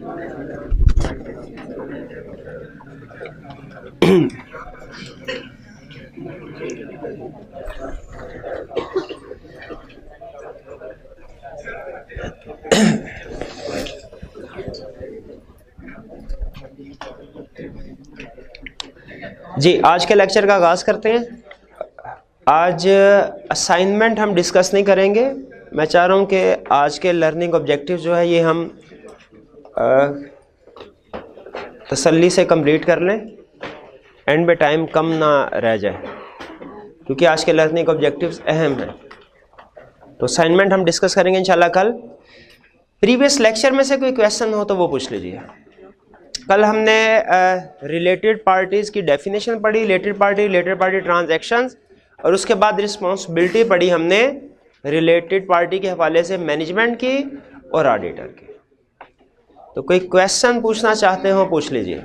जी, आज के लेक्चर का आगाज़ करते हैं। आज असाइनमेंट हम डिस्कस नहीं करेंगे। मैं चाह रहा हूँ कि आज के लर्निंग ऑब्जेक्टिव जो है ये हम तसल्ली से कंप्लीट कर लें, एंड में टाइम कम ना रह जाए, क्योंकि आज के लर्निंग ऑब्जेक्टिव्स अहम हैं। तो असाइनमेंट हम डिस्कस करेंगे इंशाल्लाह कल। प्रीवियस लेक्चर में से कोई क्वेश्चन हो तो वो पूछ लीजिए। कल हमने रिलेटेड पार्टीज़ की डेफिनेशन पढ़ी, रिलेटेड पार्टी ट्रांजैक्शंस, और उसके बाद रिस्पॉन्सिबिलिटी पढ़ी हमने रिलेटेड पार्टी के हवाले से मैनेजमेंट की और ऑडिटर की। तो कोई क्वेश्चन पूछना चाहते हो पूछ लीजिए।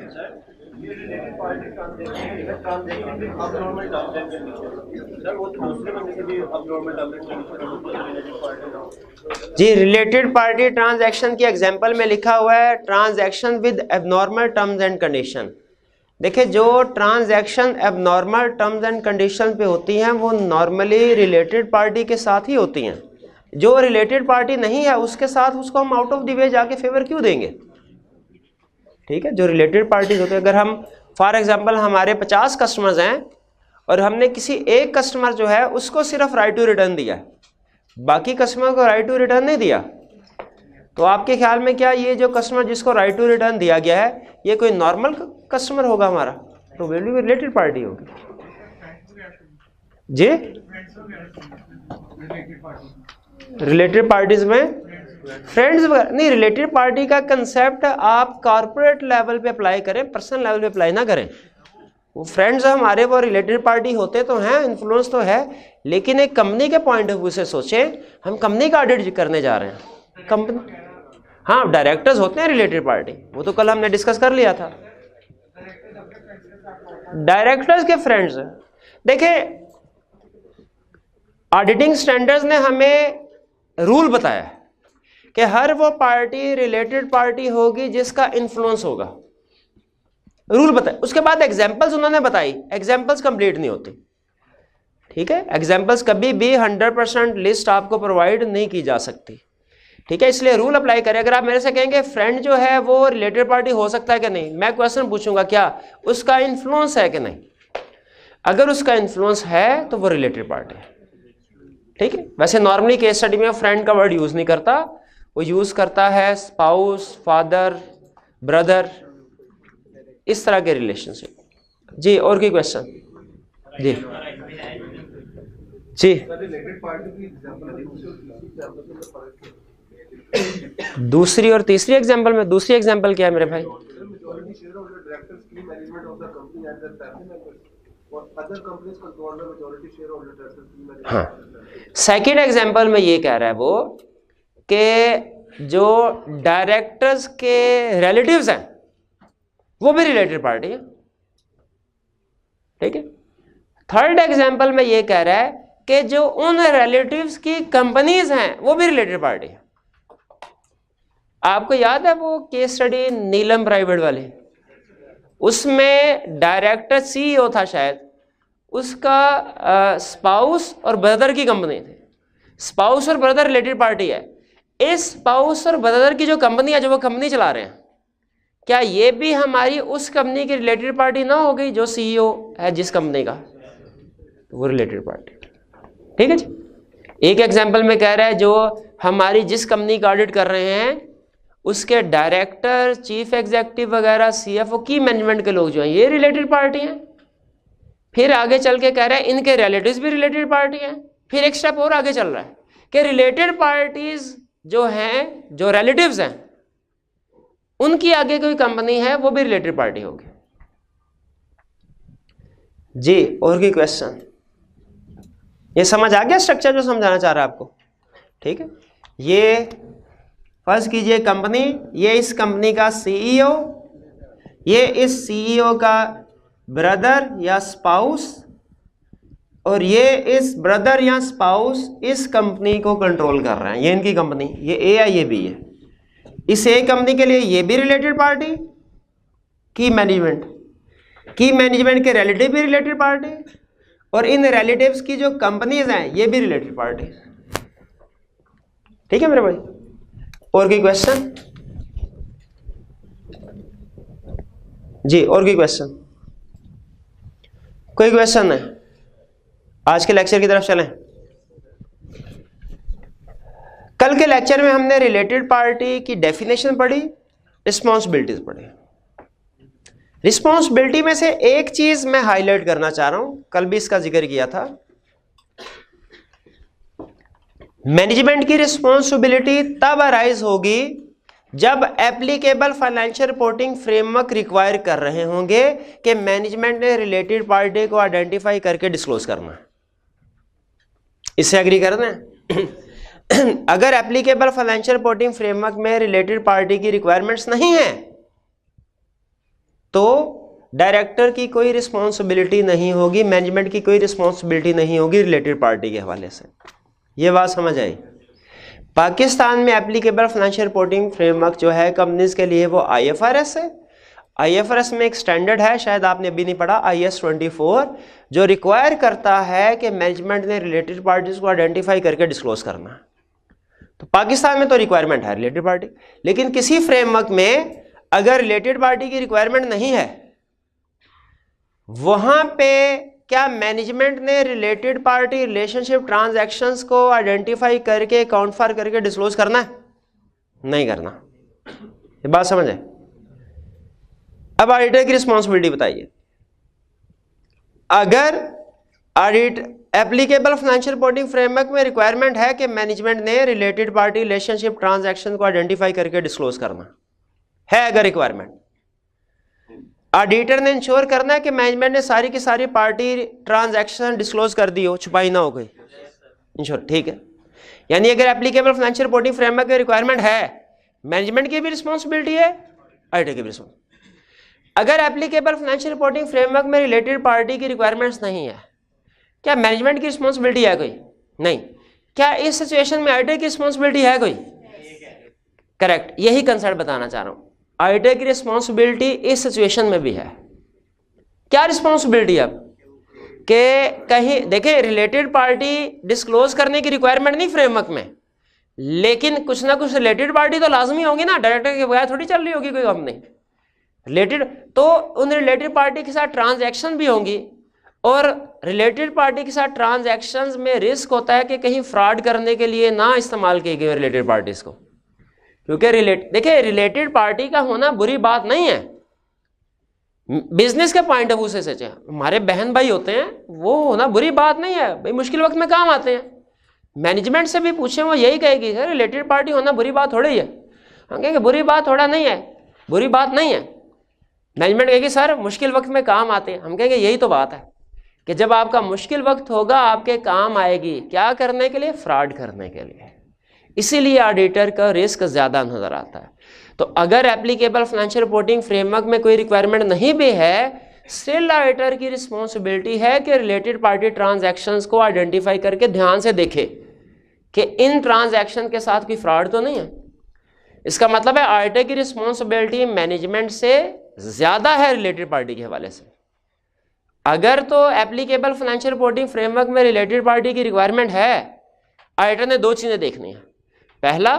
जी, रिलेटेड पार्टी ट्रांजैक्शन की एग्जांपल में लिखा हुआ है transaction with abnormal terms and condition. देखिए, जो transaction abnormal terms and condition पे होती हैं वो नॉर्मली रिलेटेड पार्टी के साथ ही होती हैं। जो रिलेटेड पार्टी नहीं है उसके साथ उसको हम आउट ऑफ द वे जाके फेवर क्यों देंगे? ठीक है, जो रिलेटेड पार्टीज होते हैं, अगर हम फॉर एग्जांपल हमारे 50 कस्टमर्स हैं और हमने किसी एक कस्टमर जो है उसको सिर्फ राइट टू रिटर्न दिया है, बाकी कस्टमर को राइट टू रिटर्न नहीं दिया, तो आपके ख्याल में क्या ये जो कस्टमर जिसको राइट टू रिटर्न दिया गया है ये कोई नॉर्मल कस्टमर होगा हमारा? तो वैल्यू रिलेटेड पार्टी होगी। जी, रिलेटेड पार्टीज में फ्रेंड्स नहीं, रिलेटेड पार्टी का कंसेप्ट आप कॉर्पोरेट लेवल पे अप्लाई करें, पर्सनल लेवल पे अप्लाई ना करें। वो फ्रेंड्स हमारे वो रिलेटेड पार्टी होते तो हैं, इन्फ्लुएंस तो है, लेकिन एक कंपनी के पॉइंट ऑफ व्यू से सोचें, हम कंपनी का ऑडिट करने जा रहे हैं। कंपनी, हाँ, डायरेक्टर्स होते हैं रिलेटेड पार्टी, वो तो कल हमने डिस्कस कर लिया था। डायरेक्टर्स के फ्रेंड्स, देखिए ऑडिटिंग स्टैंडर्ड्स ने हमें रूल बताया है कि हर वो पार्टी रिलेटेड पार्टी होगी जिसका इन्फ्लुएंस होगा, रूल बताए। उसके बाद एग्जांपल्स उन्होंने बताई, एग्जांपल्स कंप्लीट नहीं होती। ठीक है, एग्जांपल्स कभी भी 100% लिस्ट आपको प्रोवाइड नहीं की जा सकती। ठीक है, इसलिए रूल अप्लाई करें। अगर आप मेरे से कहेंगे फ्रेंड जो है वो रिलेटेड पार्टी हो सकता है कि नहीं, मैं क्वेश्चन पूछूंगा क्या उसका इन्फ्लुएंस है कि नहीं। अगर उसका इन्फ्लुएंस है तो वो रिलेटेड पार्टी है। ठीक है, वैसे नॉर्मली केस स्टडी में फ्रेंड का वर्ड यूज नहीं करता, वो यूज करता है स्पाउस, फादर, ब्रदर, इस तरह के रिलेशनशिप। जी, और कोई क्वेश्चन? जी जी, दूसरी और तीसरी एग्जांपल में, दूसरी एग्जांपल क्या है मेरे भाई? हाँ, सेकेंड एग्जांपल में ये कह रहा है वो कि जो डायरेक्टर्स के रिलेटिव्स हैं वो भी रिलेटेड पार्टी है। ठीक है, थर्ड एग्जांपल में ये कह रहा है कि जो उन रिलेटिव्स की कंपनीज हैं वो भी रिलेटेड पार्टी है। आपको याद है वो केस स्टडी नीलम प्राइवेट वाले, उसमें डायरेक्टर सीईओ था शायद, उसका स्पाउस और ब्रदर की कंपनी थी। स्पाउस और ब्रदर रिलेटेड पार्टी है। इस स्पाउस और ब्रदर की जो कंपनी है, जो वो कंपनी चला रहे हैं, क्या ये भी हमारी उस कंपनी की रिलेटेड पार्टी ना हो गई जो सीईओ है जिस कंपनी का? तो वो रिलेटेड पार्टी। ठीक है जी, एक एग्जांपल में कह रहा है जो हमारी जिस कंपनी का ऑडिट कर रहे हैं उसके डायरेक्टर, चीफ एग्जीक्यूटिव वगैरह, सीएफओ, की मैनेजमेंट के लोग जो हैं ये रिलेटेड पार्टी हैं। फिर आगे चल के कह रहा है इनके रिलेटिव्स भी रिलेटेड पार्टी हैं। फिर एक स्टेप और आगे चल रहा है कि रिलेटेड पार्टीज जो हैं, जो रिलेटिव्स हैं, उनकी आगे कोई कंपनी है वो भी रिलेटेड पार्टी होगी। जी, और कोई क्वेश्चन? ये समझ आ गया स्ट्रक्चर जो समझाना चाह रहा है आपको? ठीक है, ये फर्ज कीजिए कंपनी, ये इस कंपनी का सीईओ, ये इस सीईओ का ब्रदर या स्पाउस, और ये इस ब्रदर या स्पाउस इस कंपनी को कंट्रोल कर रहे हैं। ये इनकी कंपनी, ये ए है, ये बी है। इस एक कंपनी के लिए ये भी रिलेटेड पार्टी, की मैनेजमेंट के रिलेटिव भी रिलेटेड पार्टी, और इन रिलेटिव्स की जो कंपनीज हैं ये भी रिलेटेड पार्टी। ठीक है मेरे भाई, और कोई क्वेश्चन? जी और कोई क्वेश्चन? कोई क्वेश्चन है? आज के लेक्चर की तरफ चलें। कल के लेक्चर में हमने रिलेटेड पार्टी की डेफिनेशन पढ़ी, रिस्पॉन्सिबिलिटीज पढ़ी। रिस्पॉन्सिबिलिटी में से एक चीज मैं हाईलाइट करना चाह रहा हूं, कल भी इसका जिक्र किया था। मैनेजमेंट की रिस्पॉन्सिबिलिटी तब अराइज होगी जब applicable financial reporting framework require कर रहे होंगे कि मैनेजमेंट ने रिलेटेड पार्टी को आइडेंटिफाई करके डिस्क्लोज करना है। इससे एग्री करना है? अगर एप्लीकेबल फाइनेंशियल रिपोर्टिंग फ्रेमवर्क में रिलेटेड पार्टी की रिक्वायरमेंट्स नहीं है तो डायरेक्टर की कोई रिस्पॉन्सिबिलिटी नहीं होगी, मैनेजमेंट की कोई रिस्पॉन्सिबिलिटी नहीं होगी रिलेटेड पार्टी के हवाले से। यह बात समझ आई? पाकिस्तान में एप्लीकेबल फाइनेंशियल रिपोर्टिंग फ्रेमवर्क जो है कंपनीज के लिए वो IFRS है। IFRS में एक स्टैंडर्ड है, शायद आपने अभी नहीं पढ़ा, IS 24, जो रिक्वायर करता है कि मैनेजमेंट ने रिलेटेड पार्टीज को आइडेंटिफाई करके डिस्क्लोज करना। तो पाकिस्तान में तो रिक्वायरमेंट है रिलेटेड पार्टी, लेकिन किसी फ्रेमवर्क में अगर रिलेटेड पार्टी की रिक्वायरमेंट नहीं है, वहां पे क्या मैनेजमेंट ने रिलेटेड पार्टी रिलेशनशिप ट्रांजैक्शंस को आइडेंटिफाई करके अकाउंट फॉर करके डिस्क्लोज करना है? नहीं करना। ये बात समझ है? अब ऑडिटर की रिस्पॉन्सिबिलिटी बताइए। अगर audit applicable financial reporting framework में रिक्वायरमेंट है कि मैनेजमेंट ने रिलेटेड पार्टी रिलेशनशिप ट्रांजैक्शन को आइडेंटिफाई करके डिस्क्लोज करना है, अगर रिक्वायरमेंट, ऑडिटर ने इंश्योर करना है कि मैनेजमेंट ने सारी की सारी पार्टी ट्रांजैक्शन डिस्क्लोज कर दी हो, छुपाई ना हो गई, इंश्योर, ठीक है। यानी अगर एप्लीकेबल फाइनेंशियल रिपोर्टिंग फ्रेमवर्क में रिक्वायरमेंट है, मैनेजमेंट की भी रिस्पॉन्सिबिलिटी है, ऑडिटर की भी रिस्पॉन्सिबिलिटी। अगर एप्लीकेबल फाइनेंशियल रिपोर्टिंग फ्रेमवर्क में रिलेटेड पार्टी की रिक्वायरमेंट्स नहीं है, क्या मैनेजमेंट की रिस्पॉन्सिबिलिटी है कोई? नहीं। क्या इस सिचुएशन में ऑडिटर की रिस्पॉन्सिबिलिटी है कोई? करेक्ट, यही कंसेप्ट बताना चाह रहा हूं। ऑडिटर की रिस्पॉन्सिबिलिटी इस सिचुएशन में भी है। क्या रिस्पॉन्सिबिलिटी? अब कि कहीं देखें, रिलेटेड पार्टी डिस्क्लोज करने की रिक्वायरमेंट नहीं फ्रेमवर्क में, लेकिन कुछ ना कुछ रिलेटेड पार्टी तो लाजमी होगी ना, डायरेक्टर के बगैर थोड़ी चल रही होगी कोई कंपनी रिलेटेड। तो उन रिलेटेड पार्टी के साथ ट्रांजैक्शन भी होंगी, और रिलेटेड पार्टी के साथ ट्रांजैक्शंस में रिस्क होता है कि कहीं फ्रॉड करने के लिए ना इस्तेमाल की गई रिलेटेड पार्टीज को, क्योंकि देखिए रिलेटेड पार्टी का होना बुरी बात नहीं है बिजनेस के पॉइंट ऑफ व्यू से। सच है, हमारे बहन भाई होते हैं, वो होना बुरी बात नहीं है भाई, मुश्किल वक्त में काम आते हैं। मैनेजमेंट से भी पूछे वो यही कहेगी सर रिलेटेड पार्टी होना बुरी बात थोड़ी है। हम कहेंगे बुरी बात थोड़ा नहीं है, बुरी बात नहीं है। मैनेजमेंट कहेगी सर मुश्किल वक्त में काम आते हैं। हम कहेंगे यही तो बात है कि जब आपका मुश्किल वक्त होगा आपके काम आएगी, क्या करने के लिए? फ्रॉड करने के लिए। इसीलिए ऑडिटर का रिस्क ज़्यादा नज़र आता है। तो अगर एप्लीकेबल फाइनेंशियल रिपोर्टिंग फ्रेमवर्क में कोई रिक्वायरमेंट नहीं भी है, स्टिल ऑडिटर की रिस्पॉन्सिबिलिटी है कि रिलेटेड पार्टी ट्रांजैक्शंस को आइडेंटिफाई करके ध्यान से देखे कि इन ट्रांजैक्शन के साथ कोई फ्रॉड तो नहीं है। इसका मतलब है ऑडिटर की रिस्पॉन्सिबिलिटी मैनेजमेंट से ज़्यादा है रिलेटेड पार्टी के हवाले से। अगर तो एप्लीकेबल फाइनेंशियल रिपोर्टिंग फ्रेमवर्क में रिलेटेड पार्टी की रिक्वायरमेंट है, ऑडिटर ने दो चीज़ें देखनी है। पहला,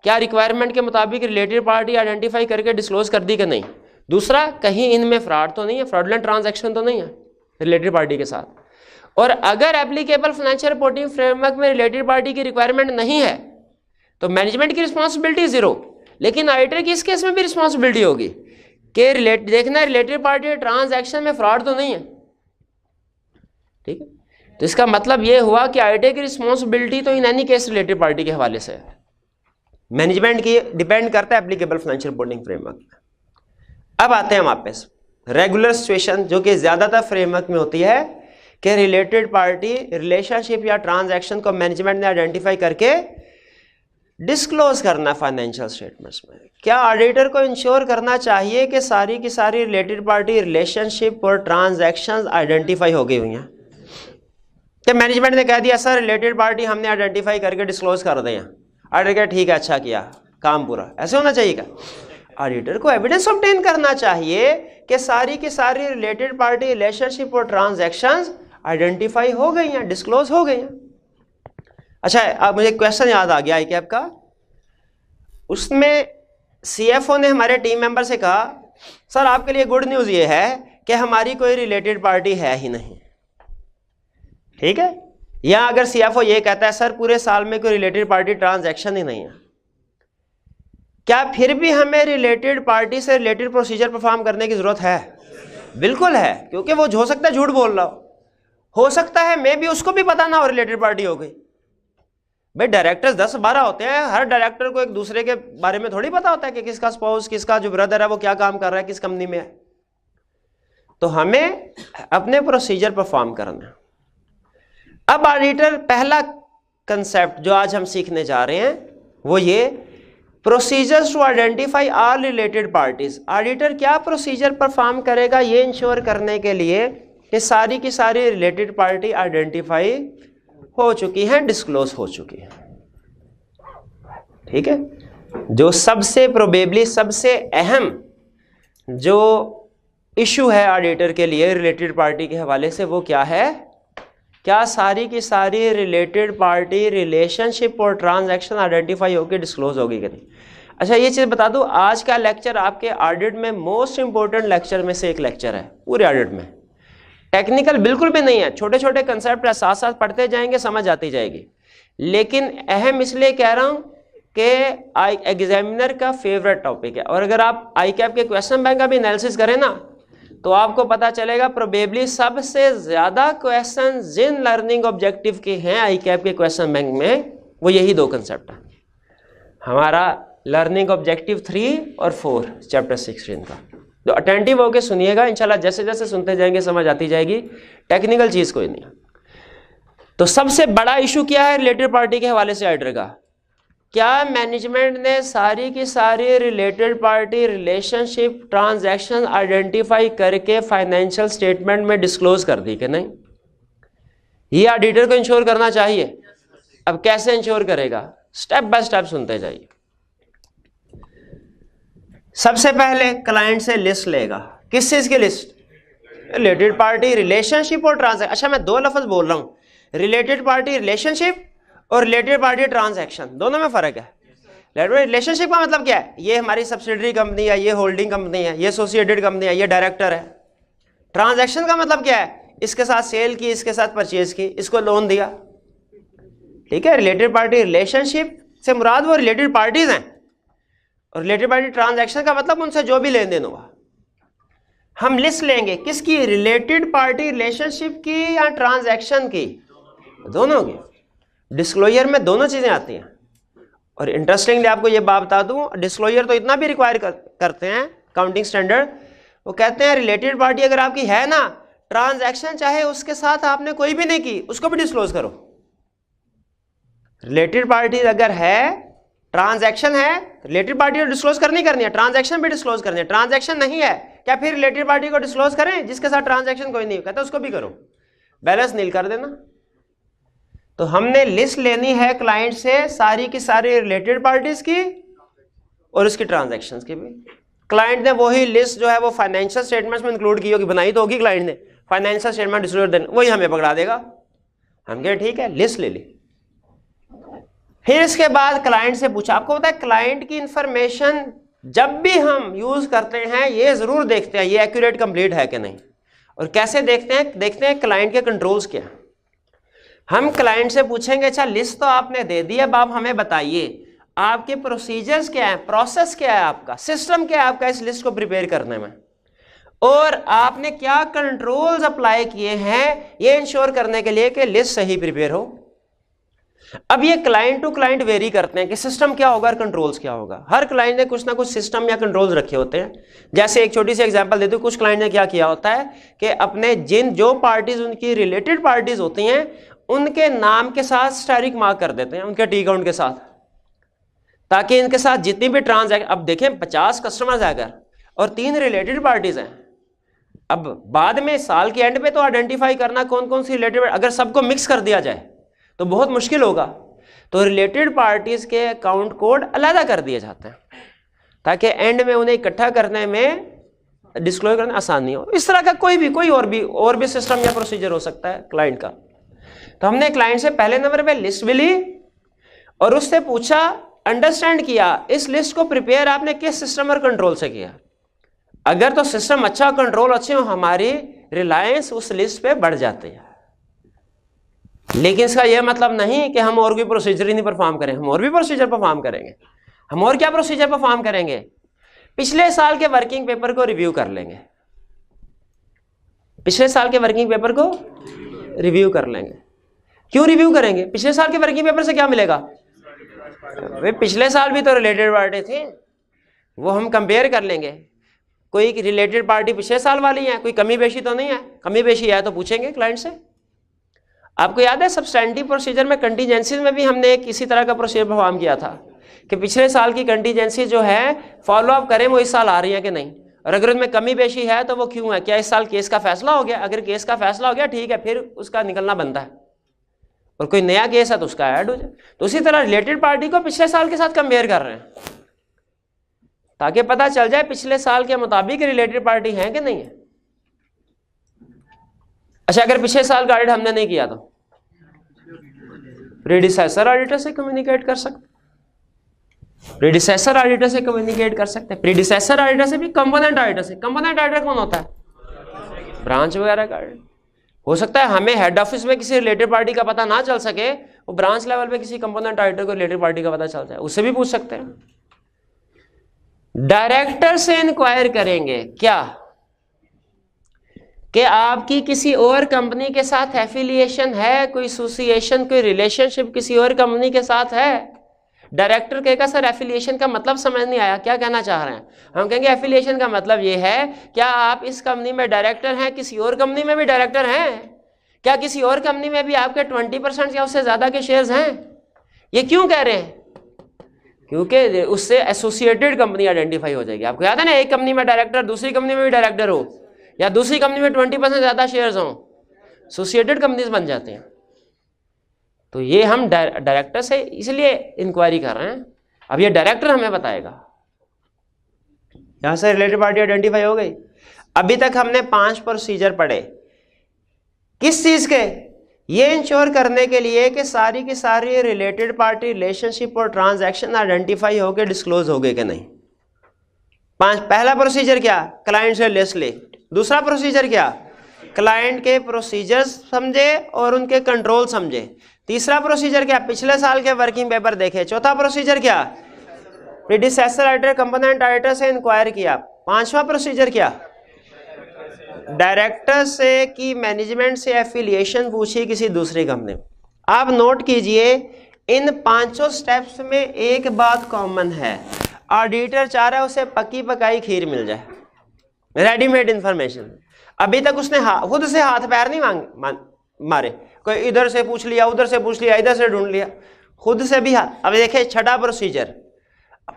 क्या रिक्वायरमेंट के मुताबिक रिलेटेड पार्टी आइडेंटिफाई करके डिस्क्लोज कर दी कि नहीं। दूसरा, कहीं इनमें फ्रॉड तो नहीं है, फ्रॉडलेंट ट्रांजैक्शन तो नहीं है रिलेटेड पार्टी के साथ। और अगर एप्लीकेबल फाइनेंशियल रिपोर्टिंग फ्रेमवर्क में रिलेटेड पार्टी की रिक्वायरमेंट नहीं है तो मैनेजमेंट की रिस्पॉन्सिबिलिटी जीरो, लेकिन ऑडिटर की इस केस में भी रिस्पॉन्सिबिलिटी होगी कि देखना रिलेटेड पार्टी ट्रांजैक्शन में फ्रॉड तो नहीं है। ठीक है, तो इसका मतलब यह हुआ कि ऑडिटर की रिस्पॉन्सिबिलिटी तो in any case related party के हवाले से है, मैनेजमेंट की डिपेंड करता है एप्लीकेबल फाइनेंशियल रिपोर्टिंग फ्रेमवर्क। अब आते हैं वापस रेगुलर सिचुएशन, जो कि ज्यादातर फ्रेमवर्क में होती है कि रिलेटेड पार्टी रिलेशनशिप या ट्रांजैक्शन को मैनेजमेंट ने आइडेंटिफाई करके डिस्क्लोज करना फाइनेंशियल स्टेटमेंट्स में। क्या ऑडिटर को इंश्योर करना चाहिए कि सारी की सारी रिलेटेड पार्टी रिलेशनशिप और ट्रांजैक्शंस आइडेंटिफाई हो गई हुई हैं? कि मैनेजमेंट ने कह दिया सर रिलेटेड पार्टी हमने आइडेंटिफाई करके डिस्क्लोज कर दें, ऑडिटर कहा ठीक है अच्छा किया, काम पूरा, ऐसे होना चाहिए। क्या ऑडिटर को एविडेंस ऑब्टेन करना चाहिए कि सारी की सारी रिलेटेड पार्टी रिलेशनशिप और ट्रांजैक्शंस आइडेंटिफाई हो गई हैं, डिस्क्लोज हो गई हैं। अच्छा, अब मुझे क्वेश्चन याद आ गया ICAP का। उसमें CFO ने हमारे टीम मेंबर से कहा, सर आपके लिए गुड न्यूज़ ये है कि हमारी कोई रिलेटेड पार्टी है ही नहीं। ठीक है, या अगर CFO ये कहता है सर पूरे साल में कोई रिलेटेड पार्टी ट्रांजैक्शन ही नहीं है, क्या फिर भी हमें रिलेटेड पार्टी से रिलेटेड प्रोसीजर परफॉर्म करने की जरूरत है? बिल्कुल है, क्योंकि वो हो सकता है झूठ बोल रहा हो सकता है मे भी उसको भी पता ना हो रिलेटेड पार्टी हो गई। भाई डायरेक्टर्स 10-12 होते हैं, हर डायरेक्टर को एक दूसरे के बारे में थोड़ी पता होता है कि किसका स्पाउस, किसका जो ब्रदर है वो क्या काम कर रहा है, किस कंपनी में है। तो हमें अपने प्रोसीजर परफॉर्म करना है। अब ऑडिटर पहला कंसेप्ट जो आज हम सीखने जा रहे हैं वो ये procedures to identify all related parties. Auditor क्या प्रोसीजर परफॉर्म करेगा ये इंश्योर करने के लिए कि सारी की सारी रिलेटेड पार्टी आइडेंटिफाई हो चुकी है, डिस्क्लोज हो चुकी है। ठीक है, जो सबसे प्रोबेबली सबसे अहम जो इशू है ऑडिटर के लिए रिलेटेड पार्टी के हवाले से वो क्या है? क्या सारी की सारी रिलेटेड पार्टी रिलेशनशिप और ट्रांजैक्शन आइडेंटिफाई होकर डिस्क्लोज होगी कि नहीं। अच्छा, ये चीज़ बता दूं, आज का लेक्चर आपके ऑडिट में मोस्ट इंपॉर्टेंट लेक्चर में से एक लेक्चर है पूरे ऑडिट में। टेक्निकल बिल्कुल भी नहीं है, छोटे छोटे कंसेप्ट साथ साथ पढ़ते जाएंगे, समझ आती जाएगी। लेकिन अहम इसलिए कह रहा हूं कि एग्जामिनर का फेवरेट टॉपिक है। और अगर आप ICAP के क्वेश्चन बैंक का भी एनालिसिस करें ना तो आपको पता चलेगा प्रोबेबली सबसे ज्यादा क्वेश्चन जिन लर्निंग ऑब्जेक्टिव के हैं ICAP के क्वेश्चन बैंक में वो यही दो कंसेप्ट है। हमारा लर्निंग ऑब्जेक्टिव 3 और 4 चैप्टर 16 का। तो अटेंटिव होकर सुनिएगा, इंशाल्लाह जैसे जैसे सुनते जाएंगे समझ आती जाएगी, टेक्निकल चीज कोई नहीं। तो सबसे बड़ा इशू क्या है रिलेटेड पार्टी के हवाले से ऑडिटर का? क्या मैनेजमेंट ने सारी की सारी related party relationship transaction identify करके फाइनेंशियल स्टेटमेंट में डिस्क्लोज कर दी कि नहीं? ये ऑडिटर को इंश्योर करना चाहिए। अब कैसे इंश्योर करेगा? स्टेप बाय स्टेप सुनते जाइए। सबसे पहले क्लाइंट से लिस्ट लेगा। किस चीज की लिस्ट? रिलेटेड पार्टी रिलेशनशिप और ट्रांजैक्शन। अच्छा, मैं दो लफ्ज बोल रहा हूं, रिलेटेड पार्टी रिलेशनशिप और रिलेटेड पार्टी ट्रांजैक्शन, दोनों में फर्क है। रिलेशनशिप का मतलब क्या है? ये हमारी सब्सिडरी कंपनी है, ये होल्डिंग कंपनी है, ये एसोसिएटेड कंपनी है, ये डायरेक्टर है। ट्रांजैक्शन का मतलब क्या है? इसके साथ सेल की, इसके साथ परचेज की, इसको लोन दिया। ठीक है, रिलेटेड पार्टी रिलेशनशिप से मुराद वो रिलेटेड पार्टीज हैं और रिलेटेड पार्टी ट्रांजैक्शन का मतलब उनसे जो भी लेन देन हुआ। हम लिस्ट लेंगे किसकी? रिलेटेड पार्टी रिलेशनशिप की या ट्रांजैक्शन की? दोनों की। डिस्क्लोजर में दोनों चीजें आती हैं। और इंटरेस्टिंगली आपको ये बात बता दूं, डिस्क्लोजर तो इतना भी रिक्वायर करते हैं काउंटिंग स्टैंडर्ड, वो कहते हैं रिलेटेड पार्टी अगर आपकी है ना, ट्रांजैक्शन चाहे उसके साथ आपने कोई भी नहीं की उसको भी डिस्क्लोज करो। रिलेटेड पार्टी अगर है, ट्रांजैक्शन है, रिलेटेड पार्टी को डिस्क्लोज करनी है, ट्रांजैक्शन भी डिस्क्लोज करनी है। ट्रांजैक्शन नहीं है, क्या फिर रिलेटेड पार्टी को डिस्क्लोज करें जिसके साथ ट्रांजैक्शन कोई नहीं? कहता उसको भी करो, बैलेंस नील कर देना। तो हमने लिस्ट लेनी है क्लाइंट से सारी की सारी रिलेटेड पार्टीज की और उसकी ट्रांजैक्शंस की भी। क्लाइंट ने वही लिस्ट जो है वो फाइनेंशियल स्टेटमेंट्स में इंक्लूड की होगी, बनाई तो होगी क्लाइंट ने, फाइनेंशियल स्टेटमेंट डिस्क्लोजर देना, वही हमें पकड़ा देगा। हम कहे ठीक है, लिस्ट ले ली। फिर इसके बाद क्लाइंट से पूछा। आपको पता है क्लाइंट की इंफॉर्मेशन जब भी हम यूज करते हैं ये जरूर देखते हैं ये एक्यूरेट कंप्लीट है कि नहीं। और कैसे देखते हैं क्लाइंट के कंट्रोल्स क्या। हम क्लाइंट से पूछेंगे अच्छा लिस्ट तो आपने दे दी, अब आप हमें बताइए आपके प्रोसीजर्स क्या है, प्रोसेस क्या है, आपका सिस्टम क्या है आपका इस लिस्ट को प्रिपेयर करने में, और आपने क्या कंट्रोल्स अप्लाई किए हैं ये इंश्योर करने के लिए कि लिस्ट सही प्रिपेयर हो। अब ये क्लाइंट टू क्लाइंट वेरी करते हैं कि सिस्टम क्या होगा और कंट्रोल्स क्या होगा। हर क्लाइंट ने कुछ ना कुछ सिस्टम या कंट्रोल्स रखे होते हैं। जैसे एक छोटी सी एग्जांपल देते हैं, कुछ क्लाइंट ने क्या किया होता है कि अपने जो पार्टीज उनकी रिलेटेड पार्टीज होती हैं उनके नाम के साथ स्टारिक मार्क कर देते हैं उनके टी अकाउंट के साथ, ताकि इनके साथ जितनी भी ट्रांजैक्शन, अब देखें 50 कस्टमर्स है अगर और 3 रिलेटेड पार्टीज हैं, अब बाद में साल के एंड पे तो आइडेंटिफाई करना कौन कौन सी रिलेटेड, अगर सबको मिक्स कर दिया जाए तो बहुत मुश्किल होगा। तो रिलेटेड पार्टीज के अकाउंट कोड अलग कर दिए जाते हैं ताकि एंड में उन्हें इकट्ठा करने में, डिस्क्लोज करने में आसानी हो। इस तरह का कोई और भी सिस्टम या प्रोसीजर हो सकता है क्लाइंट का। तो हमने क्लाइंट से पहले नंबर पे लिस्ट भी ली और उससे पूछा, अंडरस्टैंड किया इस लिस्ट को प्रिपेयर आपने किस सिस्टम और कंट्रोल से किया। अगर तो सिस्टम अच्छा, कंट्रोल अच्छे हो, हमारी रिलायंस उस लिस्ट पे बढ़ जाती है। लेकिन इसका यह मतलब नहीं कि हम और कोई प्रोसीजर ही नहीं परफॉर्म करें, हम और भी प्रोसीजर परफॉर्म करेंगे। हम और क्या प्रोसीजर परफॉर्म करेंगे? पिछले साल के वर्किंग पेपर को रिव्यू कर लेंगे। पिछले साल के वर्किंग पेपर को रिव्यू कर लेंगे। क्यों रिव्यू करेंगे? पिछले साल के वर्किंग पेपर से क्या मिलेगा? वे पिछले साल भी तो रिलेटेड पार्टी थी, वो हम कंपेयर कर लेंगे। कोई रिलेटेड पार्टी पिछले साल वाली है, कोई कमी बेशी तो नहीं है। कमी बेशी है तो पूछेंगे क्लाइंट से। आपको याद है सब्सटैंटिव प्रोसीजर में, कंटीजेंसी में भी हमने एक इसी तरह का प्रोसीजर परफॉर्म किया था कि पिछले साल की कंटीजेंसी जो है फॉलो अप करें वो इस साल आ रही है कि नहीं, और अगर उनमें कमी बेशी है तो वो क्यों है, क्या इस साल केस का फैसला हो गया? अगर केस का फैसला हो गया ठीक है, फिर उसका निकलना बनता है, और कोई नया केस है तो उसका ऐड हो जाए। तो उसी तरह रिलेटेड पार्टी को पिछले साल के साथ कंपेयर कर रहे हैं ताकि पता चल जाए पिछले साल के मुताबिक रिलेटेड पार्टी है कि नहीं है। अच्छा, अगर पिछले साल का ऑडिट हमने नहीं किया तो प्रीडिसेसर ऑडिटर से कम्युनिकेट कर सकते, प्रीडिसेसर ऑडिटर से कम्युनिकेट कर सकते हैं। प्रीडिसेसर ऑडिटर से भी कंपोनेंट ऑडिटर से। कंपोनेंट ऑडिटर कौन होता है? ब्रांच वगैरह का ऑडिटर। हो सकता है हमें हेड ऑफिस में किसी रिलेटेड पार्टी का पता ना चल सके, वो ब्रांच लेवल पे किसी कंपोनेंट ऑडिटर को रिलेटेड पार्टी का पता चल जाए, उससे भी पूछ सकते हैं। डायरेक्टर से इंक्वायर करेंगे क्या कि आपकी किसी और कंपनी के साथ एफिलिएशन है, कोई एसोसिएशन, कोई रिलेशनशिप किसी और कंपनी के साथ है। डायरेक्टर कहेगा सर एफिलिएशन का मतलब समझ नहीं आया, क्या कहना चाह रहे हैं? हम कहेंगे एफिलिएशन का मतलब ये है, क्या आप इस कंपनी में डायरेक्टर हैं, किसी और कंपनी में भी डायरेक्टर हैं? क्या किसी और कंपनी में भी आपके 20% या उससे ज्यादा के शेयर्स हैं? ये क्यों कह रहे हैं? क्योंकि उससे एसोसिएटेड कंपनी आइडेंटिफाई हो जाएगी। आपको याद है ना, एक कंपनी में डायरेक्टर, दूसरी कंपनी में भी डायरेक्टर हो, या दूसरी कंपनी में 20% ज्यादा शेयर्स हों, एसोसिएटेड कंपनीज बन जाते हैं। तो ये हम डायरेक्टर से इसलिए इंक्वायरी कर रहे हैं। अब ये डायरेक्टर हमें बताएगा। यहां से रिलेटेड पार्टी आइडेंटिफाई हो गई। अभी तक हमने 5 प्रोसीजर पढ़े। किस चीज के? ये इंश्योर करने के लिए कि सारी की सारी रिलेटेड पार्टी रिलेशनशिप और ट्रांजैक्शन आइडेंटिफाई हो गए, डिस्क्लोज हो गए कि नहीं। 5। पहला प्रोसीजर क्या? क्लाइंट से लिस्ट ले। दूसरा प्रोसीजर क्या? क्लाइंट के प्रोसीजर्स समझे और उनके कंट्रोल समझे। तीसरा प्रोसीजर क्या? पिछले साल के वर्किंग पेपर देखे। चौथा प्रोसीजर क्या? प्रीडिसेसर ऑडिटर, कंपोनेंट ऑडिटर से इंक्वायर किया। 5वां प्रोसीजर क्या? डायरेक्टर से की मैनेजमेंट से एफिलिएशन पूछी किसी दूसरी कंपनी में। आप नोट कीजिए, इन 5 स्टेप्स में एक बात कॉमन है, ऑडिटर चाह रहा है उसे पक्की पकाई खीर मिल जाए, रेडीमेड इंफॉर्मेशन। अभी तक उसने खुद से हाथ पैर नहीं मारे, कोई इधर से पूछ लिया, उधर से पूछ लिया, इधर से ढूंढ लिया, खुद से भी हाथ। अब देखिए 6ठा प्रोसीजर,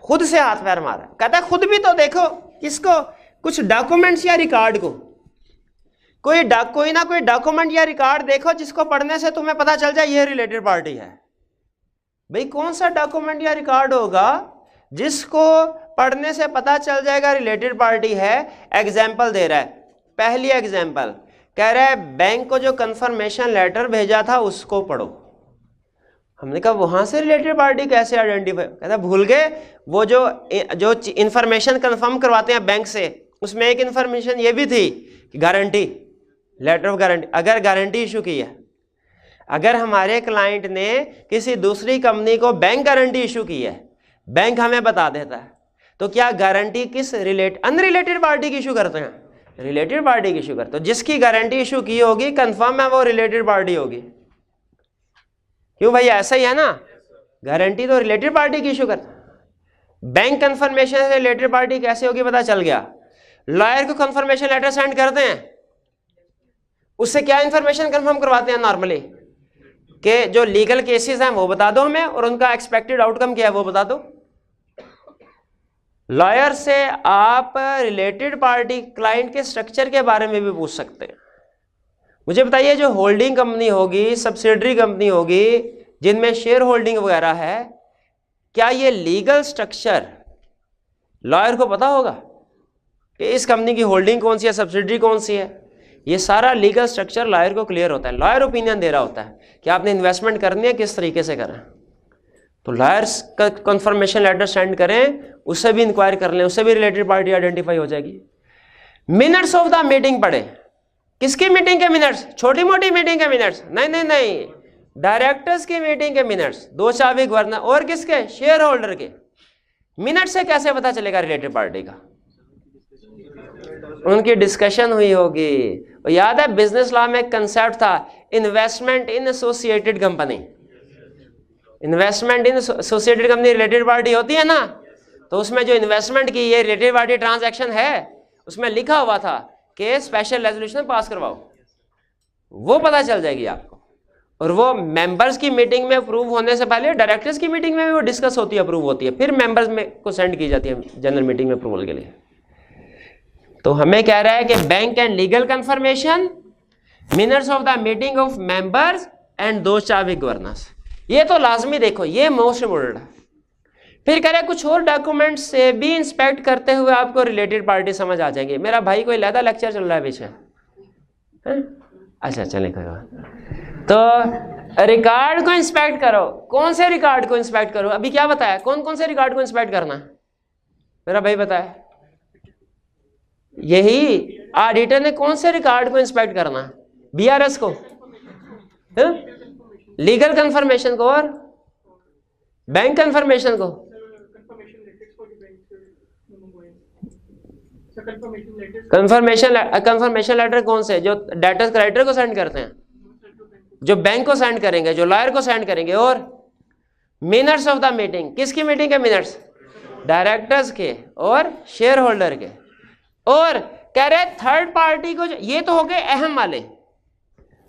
खुद से हाथ पैर मारा। कहता है खुद भी तो देखो, किसको? कुछ डॉक्यूमेंट्स या रिकॉर्ड को। कोई ना कोई डॉक्यूमेंट या रिकॉर्ड देखो जिसको पढ़ने से तुम्हें पता चल जाए ये रिलेटेड पार्टी है। भाई कौन सा डॉक्यूमेंट या रिकॉर्ड होगा जिसको पढ़ने से पता चल जाएगा रिलेटेड पार्टी है? एग्जाम्पल दे रहा है। पहली एग्जाम्पल कह रहा है बैंक को जो कंफर्मेशन लेटर भेजा था उसको पढ़ो। हमने कहा वहां से रिलेटेड पार्टी कैसे आइडेंटिफाई? कहता भूल गए, वो जो इंफॉर्मेशन कंफर्म करवाते हैं बैंक से, उसमें एक इंफॉर्मेशन ये भी थी कि गारंटी, लेटर ऑफ गारंटी। अगर गारंटी इशू की है, अगर हमारे क्लाइंट ने किसी दूसरी कंपनी को बैंक गारंटी इशू की है, बैंक हमें बता देता है, तो क्या गारंटी किस अनरिलेटेड पार्टी की इशू करते हैं? रिलेटेड पार्टी की इशू करते हैं। जिसकी गारंटी इशू की होगी कंफर्म है वो रिलेटेड पार्टी होगी। क्यों भाई, ऐसा ही है ना? गारंटी तो रिलेटेड पार्टी की इशू करता है। बैंक कंफर्मेशन से रिलेटेड पार्टी कैसे होगी पता चल गया। लॉयर को कंफर्मेशन लेटर सेंड करते हैं, उससे क्या इंफॉर्मेशन कंफर्म करवाते हैं नॉर्मली? कि जो लीगल केसेस हैं वो बता दो हमें, और उनका एक्सपेक्टेड आउटकम क्या है वो बता दो। लॉयर से आप रिलेटेड पार्टी क्लाइंट के स्ट्रक्चर के बारे में भी पूछ सकते हैं। मुझे बताइए, जो होल्डिंग कंपनी होगी, सब्सिडरी कंपनी होगी, जिनमें शेयर होल्डिंग वगैरह है, क्या ये लीगल स्ट्रक्चर लॉयर को पता होगा कि इस कंपनी की होल्डिंग कौन सी है, सब्सिडरी कौन सी है? ये सारा लीगल स्ट्रक्चर लॉयर को क्लियर होता है। लॉयर ओपिनियन दे रहा होता है कि आपने इन्वेस्टमेंट करनी है, किस तरीके से करें। तो लॉयर्स का कंफर्मेशन लेटर सेंड करें, उससे भी इंक्वायर कर लें, उससे भी रिलेटेड पार्टी आइडेंटिफाई हो जाएगी। मिनट्स ऑफ द मीटिंग पढ़े। किसकी मीटिंग के मिनट्स? छोटी मोटी मीटिंग के मिनट्स? नहीं, डायरेक्टर्स की मीटिंग के मिनट्स, 2 चाबी गवर्नर और किसके? शेयर होल्डर के। मिनट से कैसे पता चलेगा रिलेटेड पार्टी का? उनकी डिस्कशन हुई होगी। और याद है बिजनेस लॉ में एक कंसेप्ट था, इन्वेस्टमेंट इन एसोसिएटेड कंपनी। इन्वेस्टमेंट इन एसोसिएटेड कंपनी रिलेटेड पार्टी होती है ना, तो उसमें जो इन्वेस्टमेंट की ये रिलेटेड पार्टी ट्रांजैक्शन है, उसमें लिखा हुआ था कि स्पेशल रेजोल्यूशन पास करवाओ, वो पता चल जाएगी आपको। और वो मेंबर्स की मीटिंग में अप्रूव होने से पहले डायरेक्टर्स की मीटिंग में भी वो डिस्कस होती है, अप्रूव होती है, फिर मेंबर्स में को सेंड की जाती है जनरल मीटिंग में अप्रूवल के लिए। तो हमें कह रहा है कि bank and legal confirmation, minutes of the meeting of members and 2 चाबी गवर्नर्स, ये तो लाजमी देखो, ये मोस्ट इम्पोर्टेंट है। फिर कह रहे कुछ और डॉक्यूमेंट से भी इंस्पेक्ट करते हुए आपको रिलेटेड पार्टी समझ आ जाएंगे। मेरा भाई कोई लहदा लेक्चर चल रहा है पीछे, अच्छा चले कोई बात। तो रिकॉर्ड को इंस्पेक्ट करो। कौन से रिकॉर्ड को इंस्पेक्ट करो? अभी क्या बताया, कौन कौन से रिकॉर्ड को इंस्पेक्ट करना है? मेरा भाई बताया, यही ऑडिटर ने कौन से रिकॉर्ड को इंस्पेक्ट करना है? बीआरएस को, लीगल कंफर्मेशन को और बैंक कंफर्मेशन को। कंफर्मेशन लेटर कौन से? जो डेटर्स क्रेडिटर को सेंड करते हैं, जो बैंक को सेंड करेंगे, जो लॉयर को सेंड करेंगे। और मिनट्स ऑफ द मीटिंग, किसकी मीटिंग के मिनट्स? डायरेक्टर्स के और शेयर होल्डर के। और कह रहे थर्ड पार्टी को, ये तो हो गए अहम वाले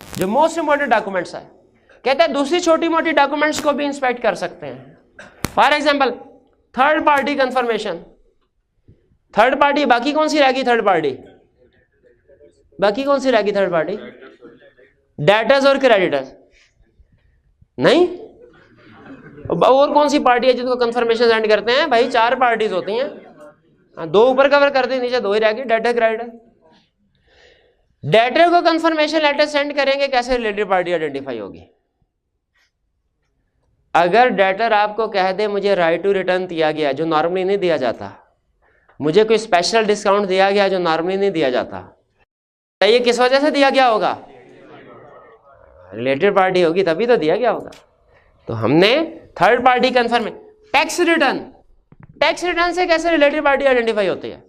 जो मोस्ट इंपोर्टेंट डॉक्यूमेंट्स है। कहते हैं दूसरी छोटी मोटी डॉक्यूमेंट्स को भी इंस्पेक्ट कर सकते हैं। For example third party confirmation. Third party बाकी कौन सी रहेगी? थर्ड पार्टी बाकी कौन सी रहेगी? थर्ड पार्टी डेटर्स और क्रेडिटर्स नहीं। और कौन सी पार्टी है जिनको कंफर्मेशन सेंड करते हैं? भाई 4 पार्टीज होती हैं, 2 ऊपर कवर कर दी, नीचे 2 ही रहेगी, डेटर क्रेडिटर। डेटर को कंफर्मेशन लेटर सेंड करेंगे, कैसे रिलेटेड पार्टी आइडेंटिफाई होगी? अगर डेटर आपको कह दे मुझे राइट टू रिटर्न दिया गया जो नॉर्मली नहीं दिया जाता, मुझे कोई स्पेशल डिस्काउंट दिया गया जो नॉर्मली नहीं दिया जाता, तो ये किस वजह से दिया गया होगा? रिलेटेड पार्टी होगी तभी तो दिया गया होगा। तो हमने third party confirm, tax return से कैसे रिलेटेड पार्टी आइडेंटिफाई होती है?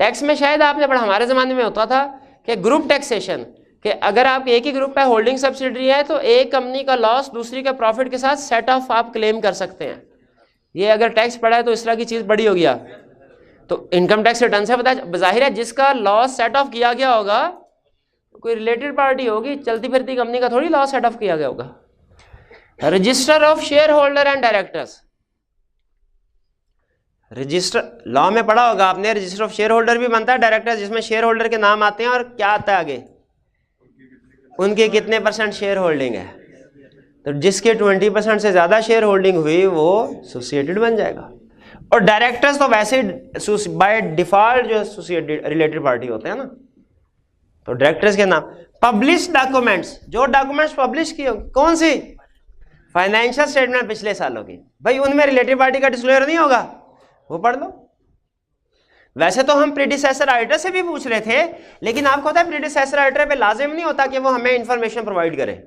टैक्स में शायद आपने पढ़ा, हमारे जमाने में होता था कि ग्रुप टैक्सेशन, कि अगर आप एक ही ग्रुप पे होल्डिंग सब्सिडरी है तो एक कंपनी का लॉस दूसरी के प्रॉफिट के साथ सेट ऑफ आप क्लेम कर सकते हैं। ये अगर टैक्स पड़ा है तो इस तरह की चीज बड़ी होगी। आप तो इनकम टैक्स रिटर्न से पता जाहिर है जिसका लॉस सेट ऑफ किया गया होगा कोई रिलेटेड पार्टी होगी, चलती फिरती कंपनी का थोड़ी लॉस सेट ऑफ किया गया होगा। Register of share holder and directors, register law में पढ़ा होगा आपने, रजिस्टर ऑफ शेयर होल्डर भी बनता है डायरेक्टर, जिसमें शेयर होल्डर के नाम आते हैं और क्या आता है आगे, उनके कितने % शेयर होल्डिंग है। तो जिसके 20% से ज्यादा शेयर होल्डिंग हुई वो एसोसिएटेड बन जाएगा। और डायरेक्टर्स तो वैसे बाय डिफॉल्ट जो एसोसिएटेड रिलेटेड पार्टी होते हैं ना, तो डायरेक्टर्स के नाम। पब्लिश डॉक्यूमेंट्स, जो डॉक्यूमेंट्स पब्लिश किए, कौन सी? फाइनेंशियल स्टेटमेंट पिछले सालों की, भाई उनमें रिलेटेड पार्टी का डिस्क्लोजर नहीं होगा, वो पढ़ लो। वैसे तो हम प्रीडिसेसर ऑडिटर से भी पूछ रहे थे, लेकिन आपको पता है प्रीडिसेसर ऑडिटर पे लाजिम नहीं होता कि वो हमें इंफॉर्मेशन प्रोवाइड करे,